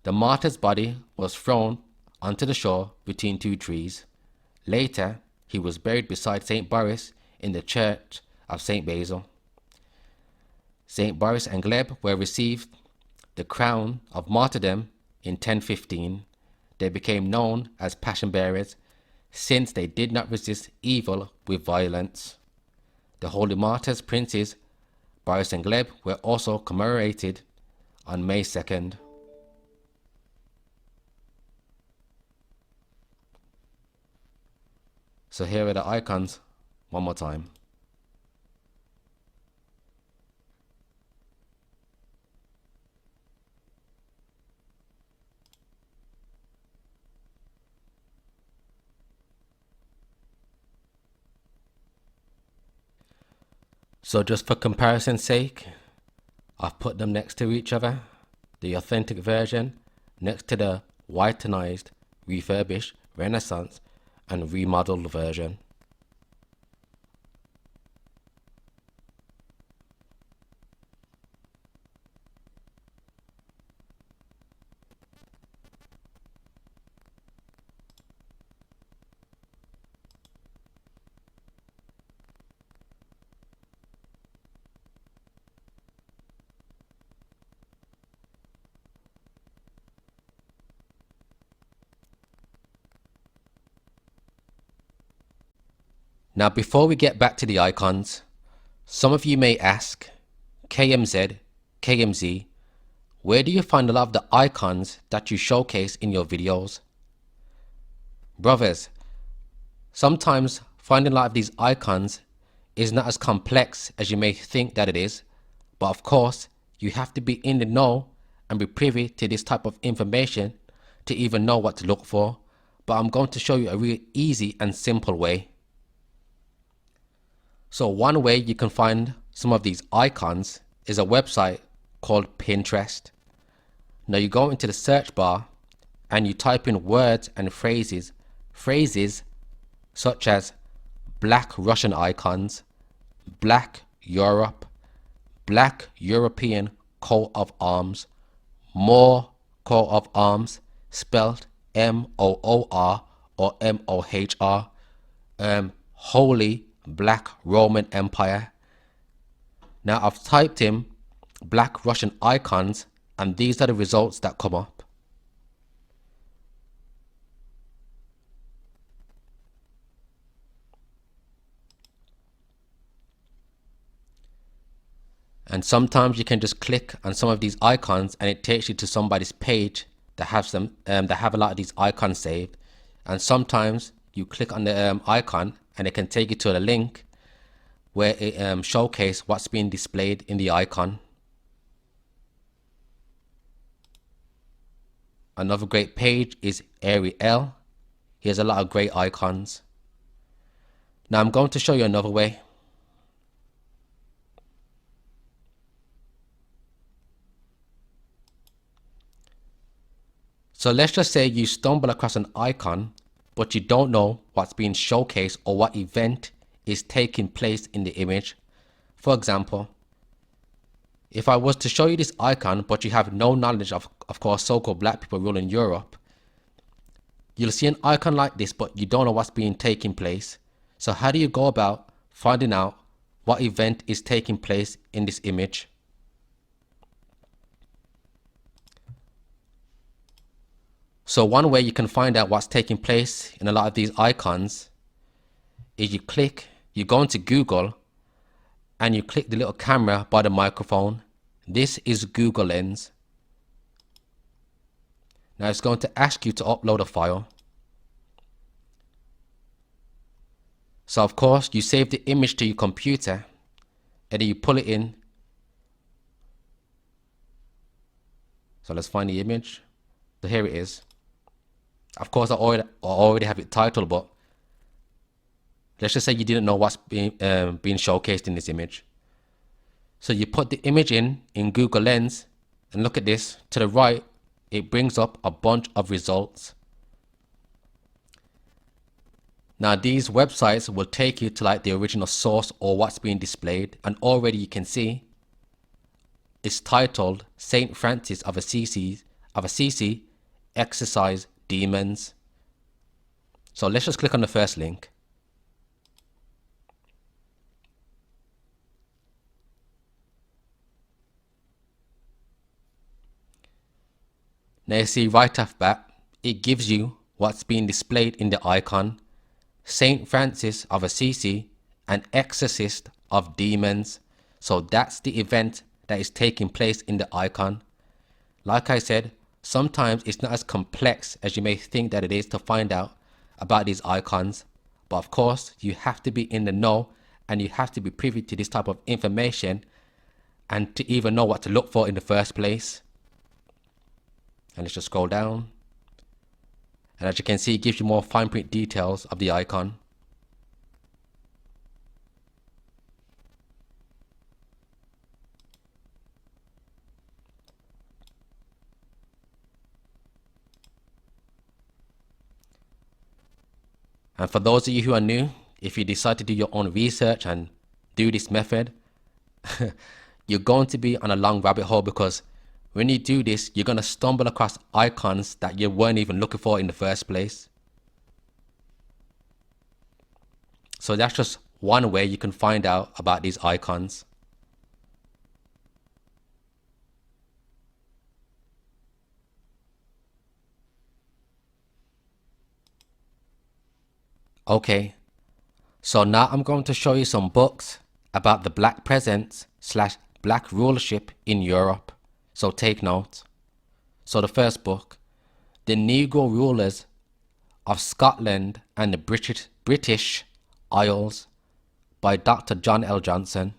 The martyr's body was thrown onto the shore between two trees. Later, he was buried beside St. Boris in the church of St. Basil. St. Boris and Gleb were received the crown of martyrdom in 1015. They became known as passion bearers since they did not resist evil with violence. The holy martyrs princes Boris and Gleb were also commemorated on May 2nd. So here are the icons one more time. So just for comparison's sake, I've put them next to each other. The authentic version next to the whitenized, refurbished, Renaissance and remodeled version. Now before we get back to the icons, some of you may ask, KMZ, KMZ, where do you find a lot of the icons that you showcase in your videos? Brothers, sometimes finding a lot of these icons is not as complex as you may think that it is, but of course you have to be in the know and be privy to this type of information to even know what to look for. But I'm going to show you a really easy and simple way. So one way you can find some of these icons is a website called Pinterest. Now you go into the search bar and you type in words and phrases such as Black Russian icons, Black Europe, Black European coat of arms, Moor coat of arms, spelled M-O-O-R or M-O-H-R, Holy Black Roman Empire. Now I've typed in Black Russian icons and these are the results that come up. And sometimes you can just click on some of these icons and it takes you to somebody's page that has them that have a lot of these icons saved. And sometimes you click on the icon and it can take you to a link where it showcases what's being displayed in the icon. Another great page is Ariel. He has a lot of great icons. Now I'm going to show you another way. So let's just say you stumble across an icon, but you don't know what's being showcased or what event is taking place in the image. For example, if I was to show you this icon, but you have no knowledge of course, so-called black people ruling Europe, you'll see an icon like this, but you don't know what's being taking place. So how do you go about finding out what event is taking place in this image? So one way you can find out what's taking place in a lot of these icons is you go into Google and you click the little camera by the microphone. This is Google Lens. Now it's going to ask you to upload a file. So of course you save the image to your computer and then you pull it in. So let's find the image. So here it is. Of course I already have it titled, but let's just say you didn't know what's being showcased in this image. So you put the image in Google Lens and look at this. To the right, it brings up a bunch of results. Now these websites will take you to like the original source or what's being displayed, and already you can see it's titled Saint Francis of Assisi Exorcise Demons. So let's just click on the first link. Now you see right off bat, it gives you what's being displayed in the icon. Saint Francis of Assisi, an exorcist of demons. So that's the event that is taking place in the icon. Like I said, sometimes it's not as complex as you may think that it is to find out about these icons. But of course, you have to be in the know and you have to be privy to this type of information and to even know what to look for in the first place. And let's just scroll down. And as you can see, it gives you more fine print details of the icon. And for those of you who are new, if you decide to do your own research and do this method, you're going to be on a long rabbit hole, because when you do this, you're going to stumble across icons that you weren't even looking for in the first place. So that's just one way you can find out about these icons. Okay, so now I'm going to show you some books about the black presence / black rulership in Europe. So take note. So the first book, The Negro Rulers of Scotland and the British Isles, by Dr. John L. Johnson.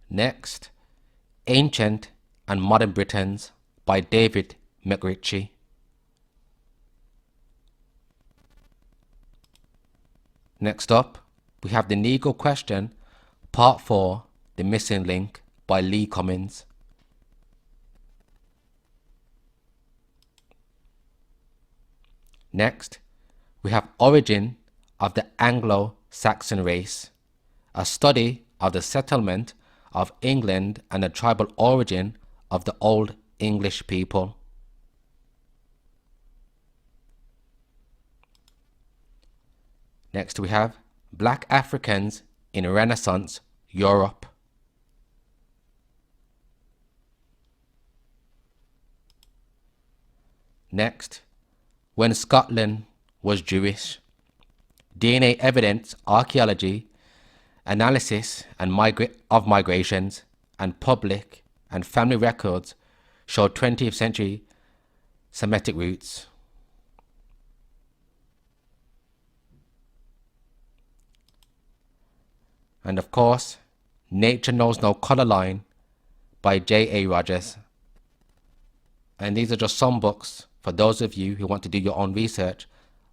Next, Ancient and Modern Britons, by David McRitchie. Next up, we have The Negro Question, Part 4, The Missing Link, by Lee Cummins. Next, we have Origin of the Anglo-Saxon Race, a study of the settlement of England and the tribal origin of the Old English people. Next we have Black Africans in Renaissance Europe. Next, When Scotland Was Jewish, DNA Evidence, Archaeology, Analysis and of Migrations, and Public and Family Records show 20th century Semitic roots. And of course, Nature Knows No Color Line by J.A. Rogers. And these are just some books for those of you who want to do your own research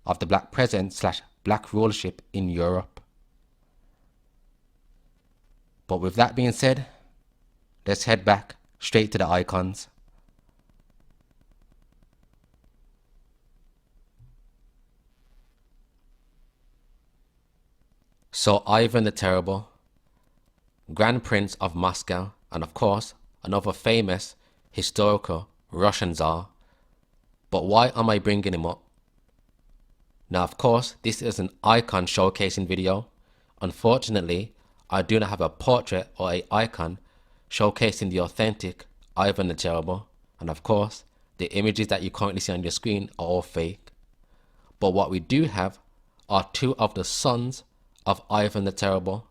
of the black presence / black rulership in Europe. But with that being said, let's head back straight to the icons. So Ivan the Terrible, Grand Prince of Moscow, and of course another famous historical Russian Tsar. But why am I bringing him up? Now of course this is an icon showcasing video. Unfortunately, I do not have a portrait or an icon showcasing the authentic Ivan the Terrible, and of course the images that you currently see on your screen are all fake. But what we do have are two of the sons of Ivan the Terrible.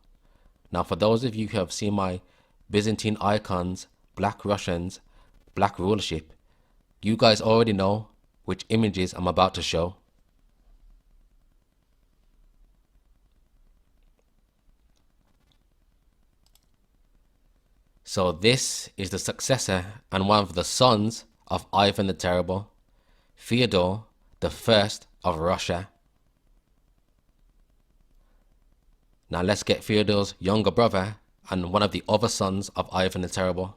Now for those of you who have seen my Byzantine icons, Black Russians, Black Rulership, you guys already know which images I'm about to show. So this is the successor and one of the sons of Ivan the Terrible, Fyodor the First of Russia. Now let's get Fyodor's younger brother and one of the other sons of Ivan the Terrible.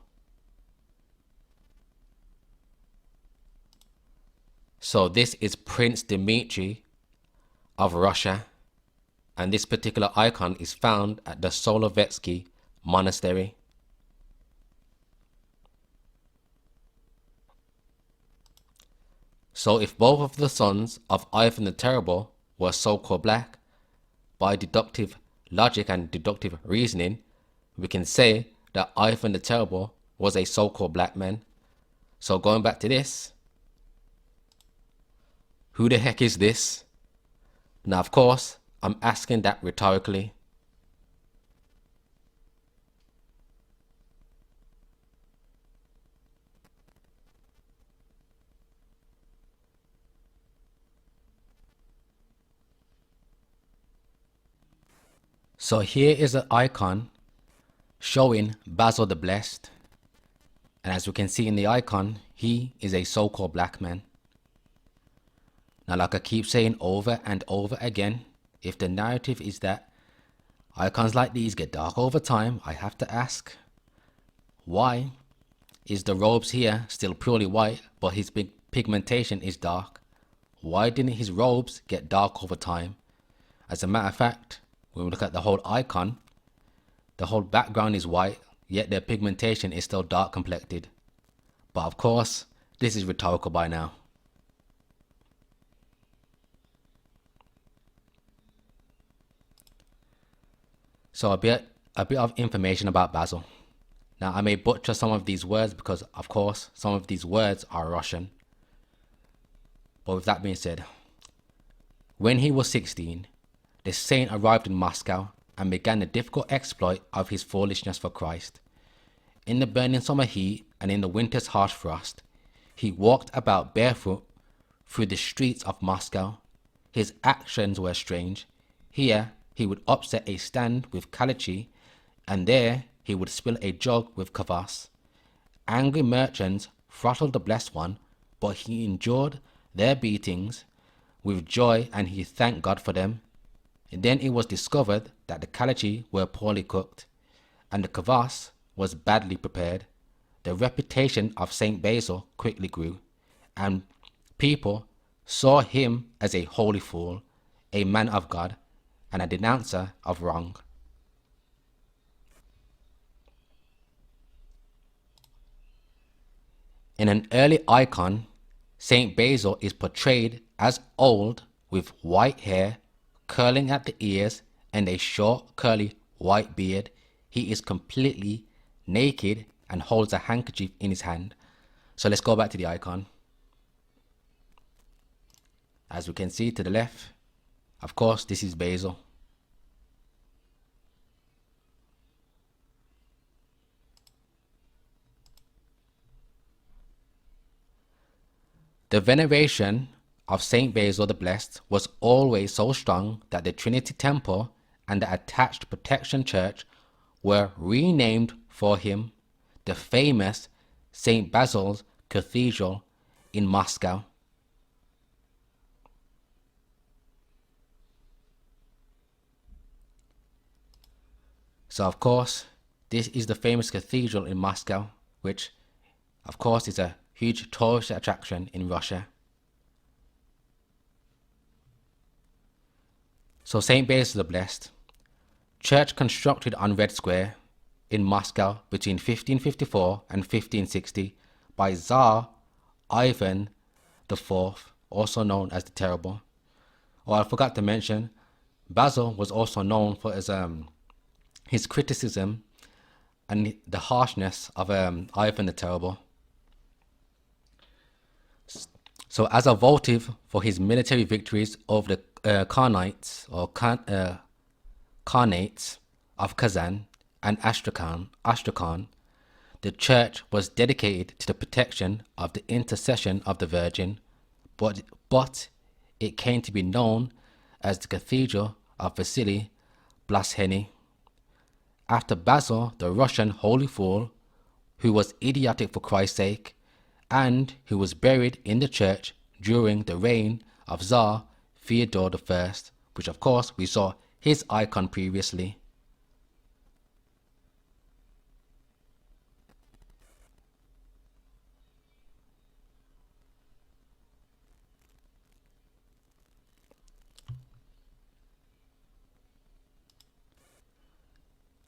So this is Prince Dmitri of Russia, and this particular icon is found at the Solovetsky Monastery. So if both of the sons of Ivan the Terrible were so-called black, by deductive logic and deductive reasoning, we can say that Ivan the Terrible was a so-called black man. So going back to this, who the heck is this? Now of course, I'm asking that rhetorically. So here is an icon showing Basil the Blessed, and as we can see in the icon, he is a so-called black man. Now like I keep saying over and over again, if the narrative is that icons like these get dark over time, I have to ask, why is the robes here still purely white, but he's been pigmentation is dark. Why didn't his robes get dark over time? As a matter of fact, when we look at the whole icon, the whole background is white, yet their pigmentation is still dark complected. But of course, this is rhetorical by now. So a bit of information about Basil. Now I may butcher some of these words because of course some of these words are Russian. But with that being said, when he was 16, the saint arrived in Moscow and began the difficult exploit of his foolishness for Christ. In the burning summer heat and in the winter's harsh frost, he walked about barefoot through the streets of Moscow. His actions were strange. Here he would upset a stand with kalichi, and there he would spill a jug with kvass. Angry merchants throttled the blessed one, but he endured their beatings with joy and he thanked God for them. And then it was discovered that the kalichi were poorly cooked and the kvass was badly prepared. The reputation of Saint Basil quickly grew, and people saw him as a holy fool, a man of God, and a denouncer of wrong. In an early icon, Saint Basil is portrayed as old with white hair, curling at the ears, and a short, curly white beard. He is completely naked and holds a handkerchief in his hand. So let's go back to the icon. As we can see to the left, of course, this is Basil. The veneration of Saint Basil the Blessed was always so strong that the Trinity Temple and the attached Protection Church were renamed for him, the famous Saint Basil's Cathedral in Moscow. So of course, this is the famous cathedral in Moscow, which of course is a huge tourist attraction in Russia. So Saint Basil the Blessed, church constructed on Red Square in Moscow between 1554 and 1560 by Tsar Ivan IV, also known as the Terrible. Oh, I forgot to mention, Basil was also known for his criticism and the harshness of Ivan the Terrible. So as a votive for his military victories over the Khanates of Kazan and Astrakhan, the church was dedicated to the protection of the intercession of the Virgin, but it came to be known as the Cathedral of Vasily Blazheny, after Basil, the Russian holy fool, who was idiotic for Christ's sake, and who was buried in the church during the reign of Tsar Fyodor I, which of course we saw his icon previously.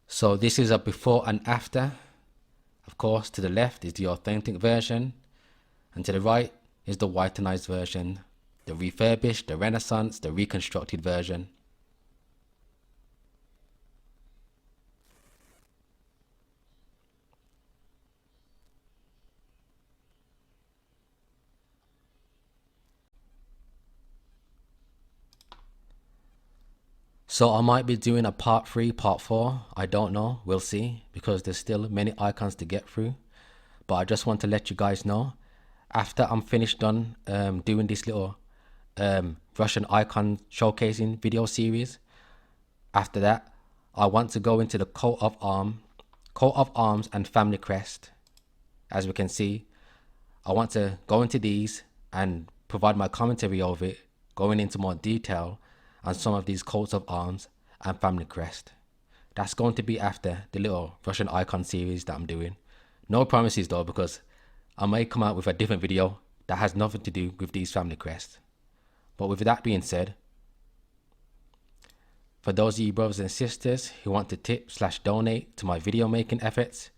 So this is a before and after. Of course, to the left is the authentic version, and to the right is the whitenized version, the refurbished, the Renaissance, the reconstructed version. So I might be doing a part 3, part 4, I don't know, we'll see, because there's still many icons to get through. But I just want to let you guys know, after I'm finished done doing this little Russian icon showcasing video series, after that I want to go into the coat of arms and family crest. As we can see, I want to go into these and provide my commentary over it, going into more detail on some of these coats of arms and family crest. That's going to be after the little Russian icon series that I'm doing. No promises though, because I may come out with a different video that has nothing to do with these family crests. But with that being said, for those of you brothers and sisters who want to tip/donate to my video making efforts,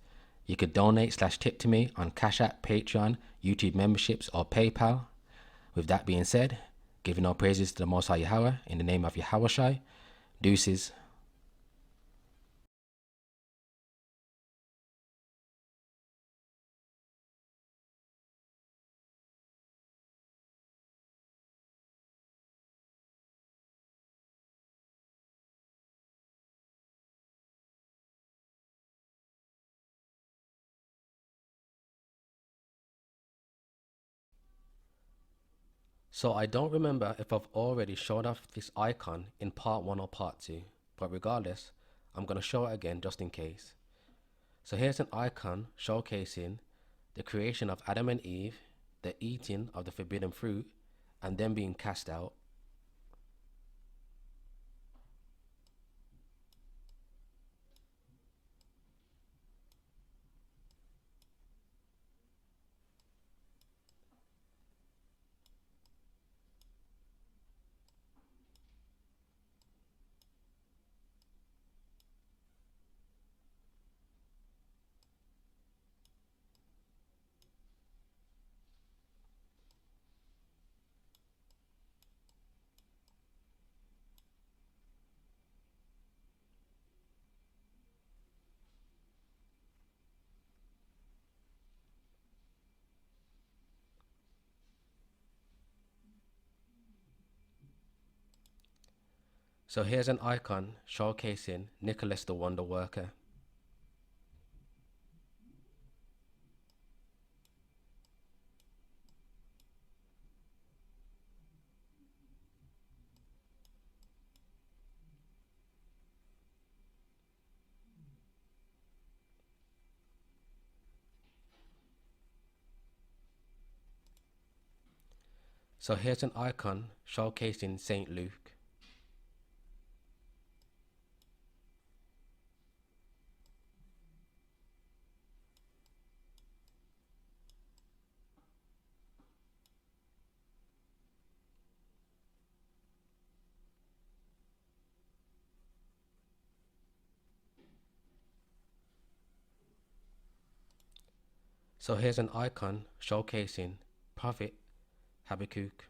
you could donate/tip to me on Cash App, Patreon, YouTube memberships, or PayPal. With that being said, giving all praises to the Most High Yahweh in the name of Yahushai. Deuces. So I don't remember if I've already showed off this icon in part 1 or part 2, but regardless, I'm going to show it again just in case. So here's an icon showcasing the creation of Adam and Eve, the eating of the forbidden fruit, and them being cast out. So here's an icon showcasing Nicholas the Wonder Worker. So here's an icon showcasing Saint Luke. So here's an icon showcasing Prophet Habakkuk.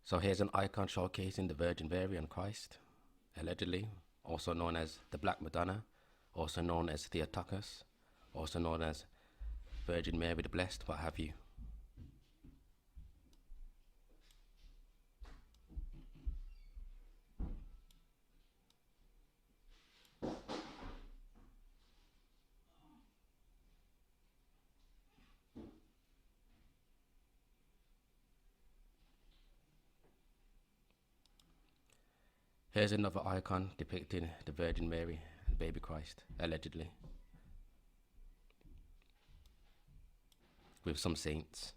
So here's an icon showcasing the Virgin Mary and Christ, allegedly, also known as the Black Madonna, also known as Theotokos, also known as Virgin Mary the Blessed, what have you. Here's another icon depicting the Virgin Mary and baby Christ, allegedly, with some saints.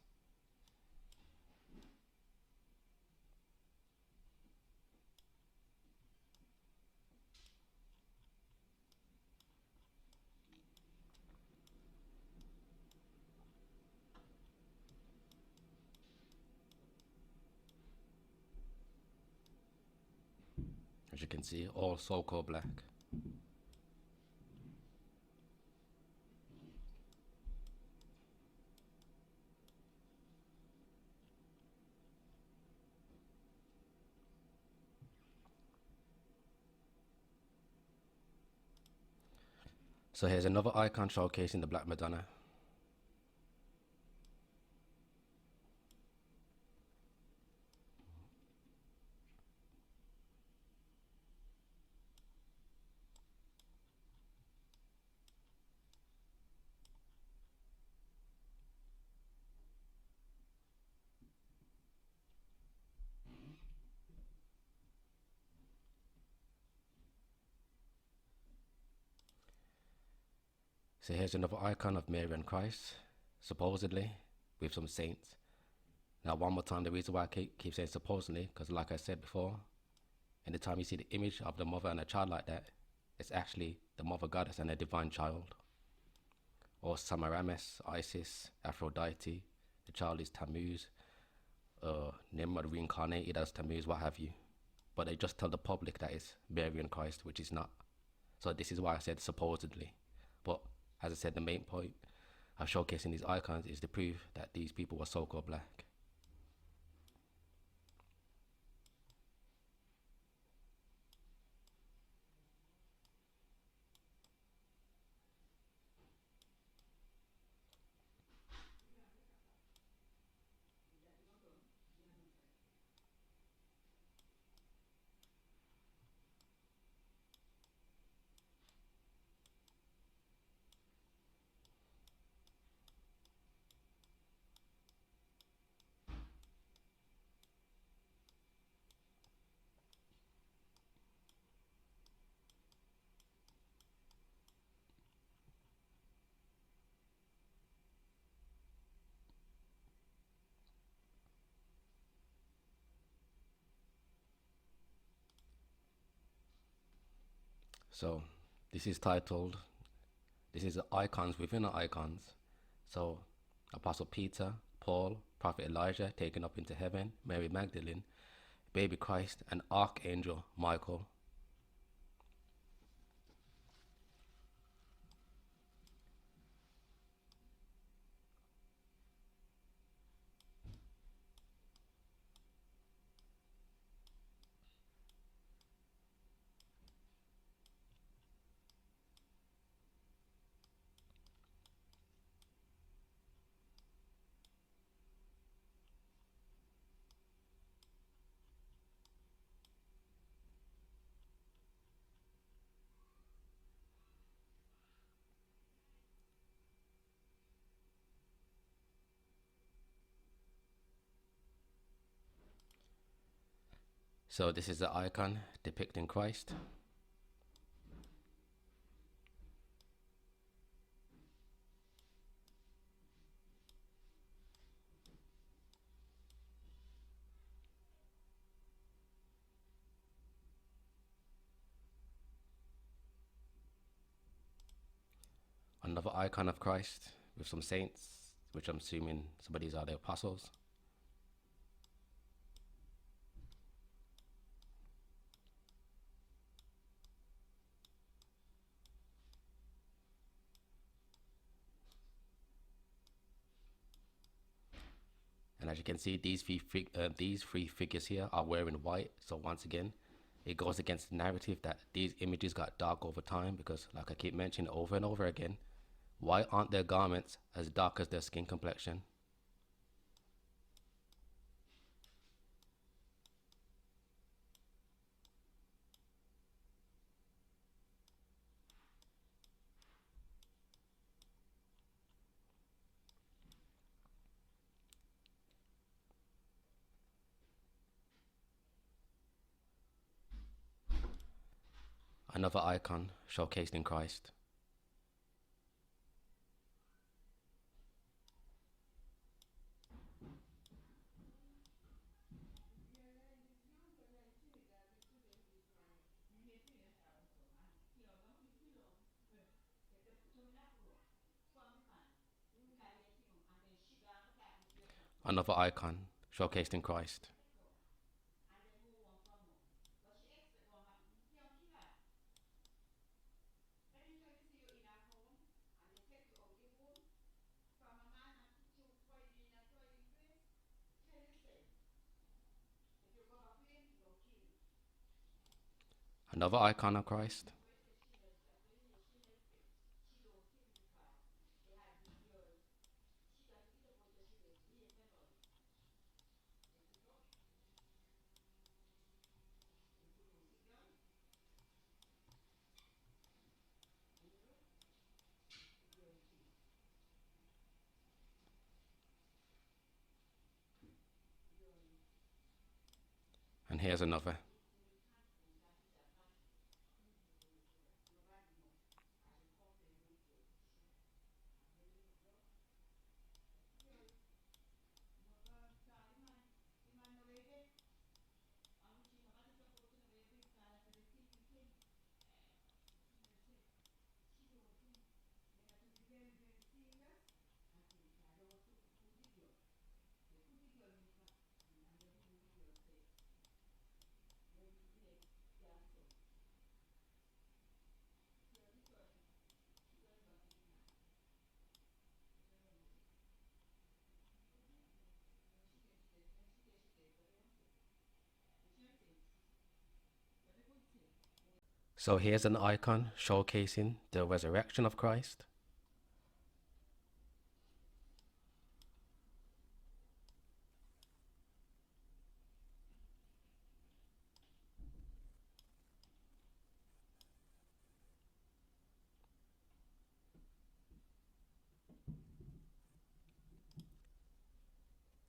As you can see, all so-called black. So here's another icon showcasing the Black Madonna. So here's another icon of Mary and Christ, supposedly, with some saints. Now, one more time, the reason why I keep saying supposedly, because like I said before, anytime you see the image of the mother and a child like that, it's actually the mother goddess and a divine child. Or Semiramis, Isis, Aphrodite, the child is Tammuz, Nimrod reincarnated as Tammuz, what have you. But they just tell the public that it's Mary and Christ, which is not. So this is why I said supposedly. But as I said, the main point of showcasing these icons is to prove that these people were so-called black. So this is titled, this is icons within the icons. So Apostle Peter, Paul, Prophet Elijah taken up into heaven, Mary Magdalene, baby Christ, and Archangel Michael. So this is the icon depicting Christ. Another icon of Christ with some saints, which I'm assuming some of these are the apostles. And as you can see, these three figures here are wearing white. So once again, it goes against the narrative that these images got dark over time, because like I keep mentioning over and over again, why aren't their garments as dark as their skin complexion? Another icon showcased in Christ. Another icon showcased in Christ. Another icon of Christ. And here's another. So here's an icon showcasing the resurrection of Christ.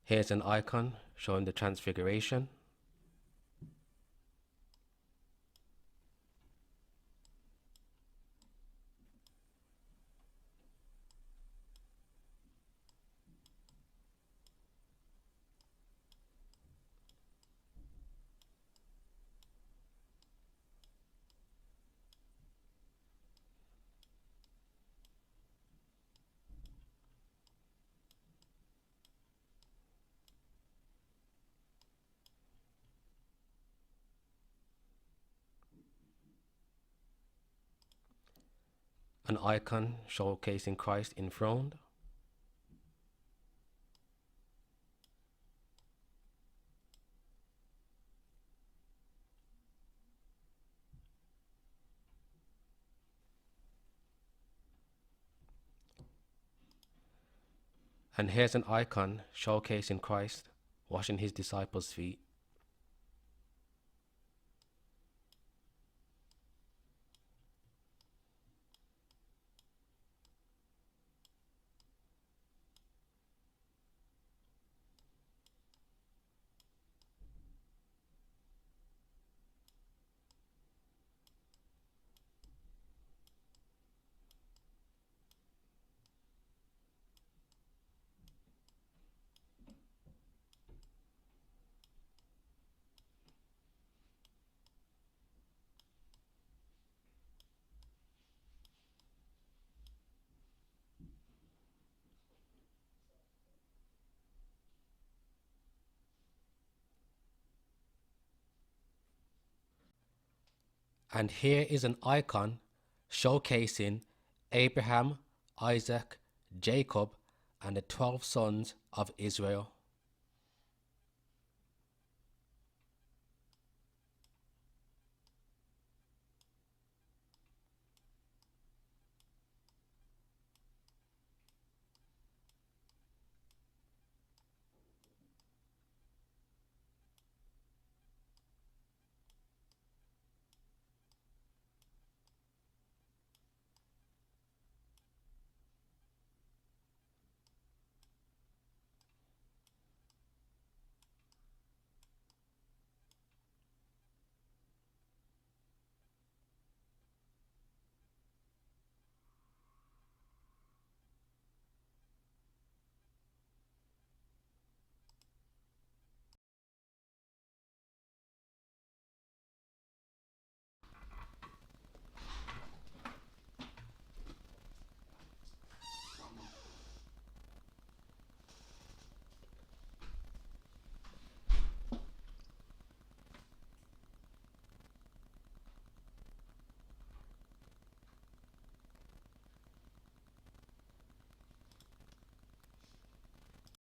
Here's an icon showing the transfiguration. An icon showcasing Christ enthroned. And here's an icon showcasing Christ washing his disciples' feet. And here is an icon showcasing Abraham, Isaac, Jacob, and the 12 sons of Israel.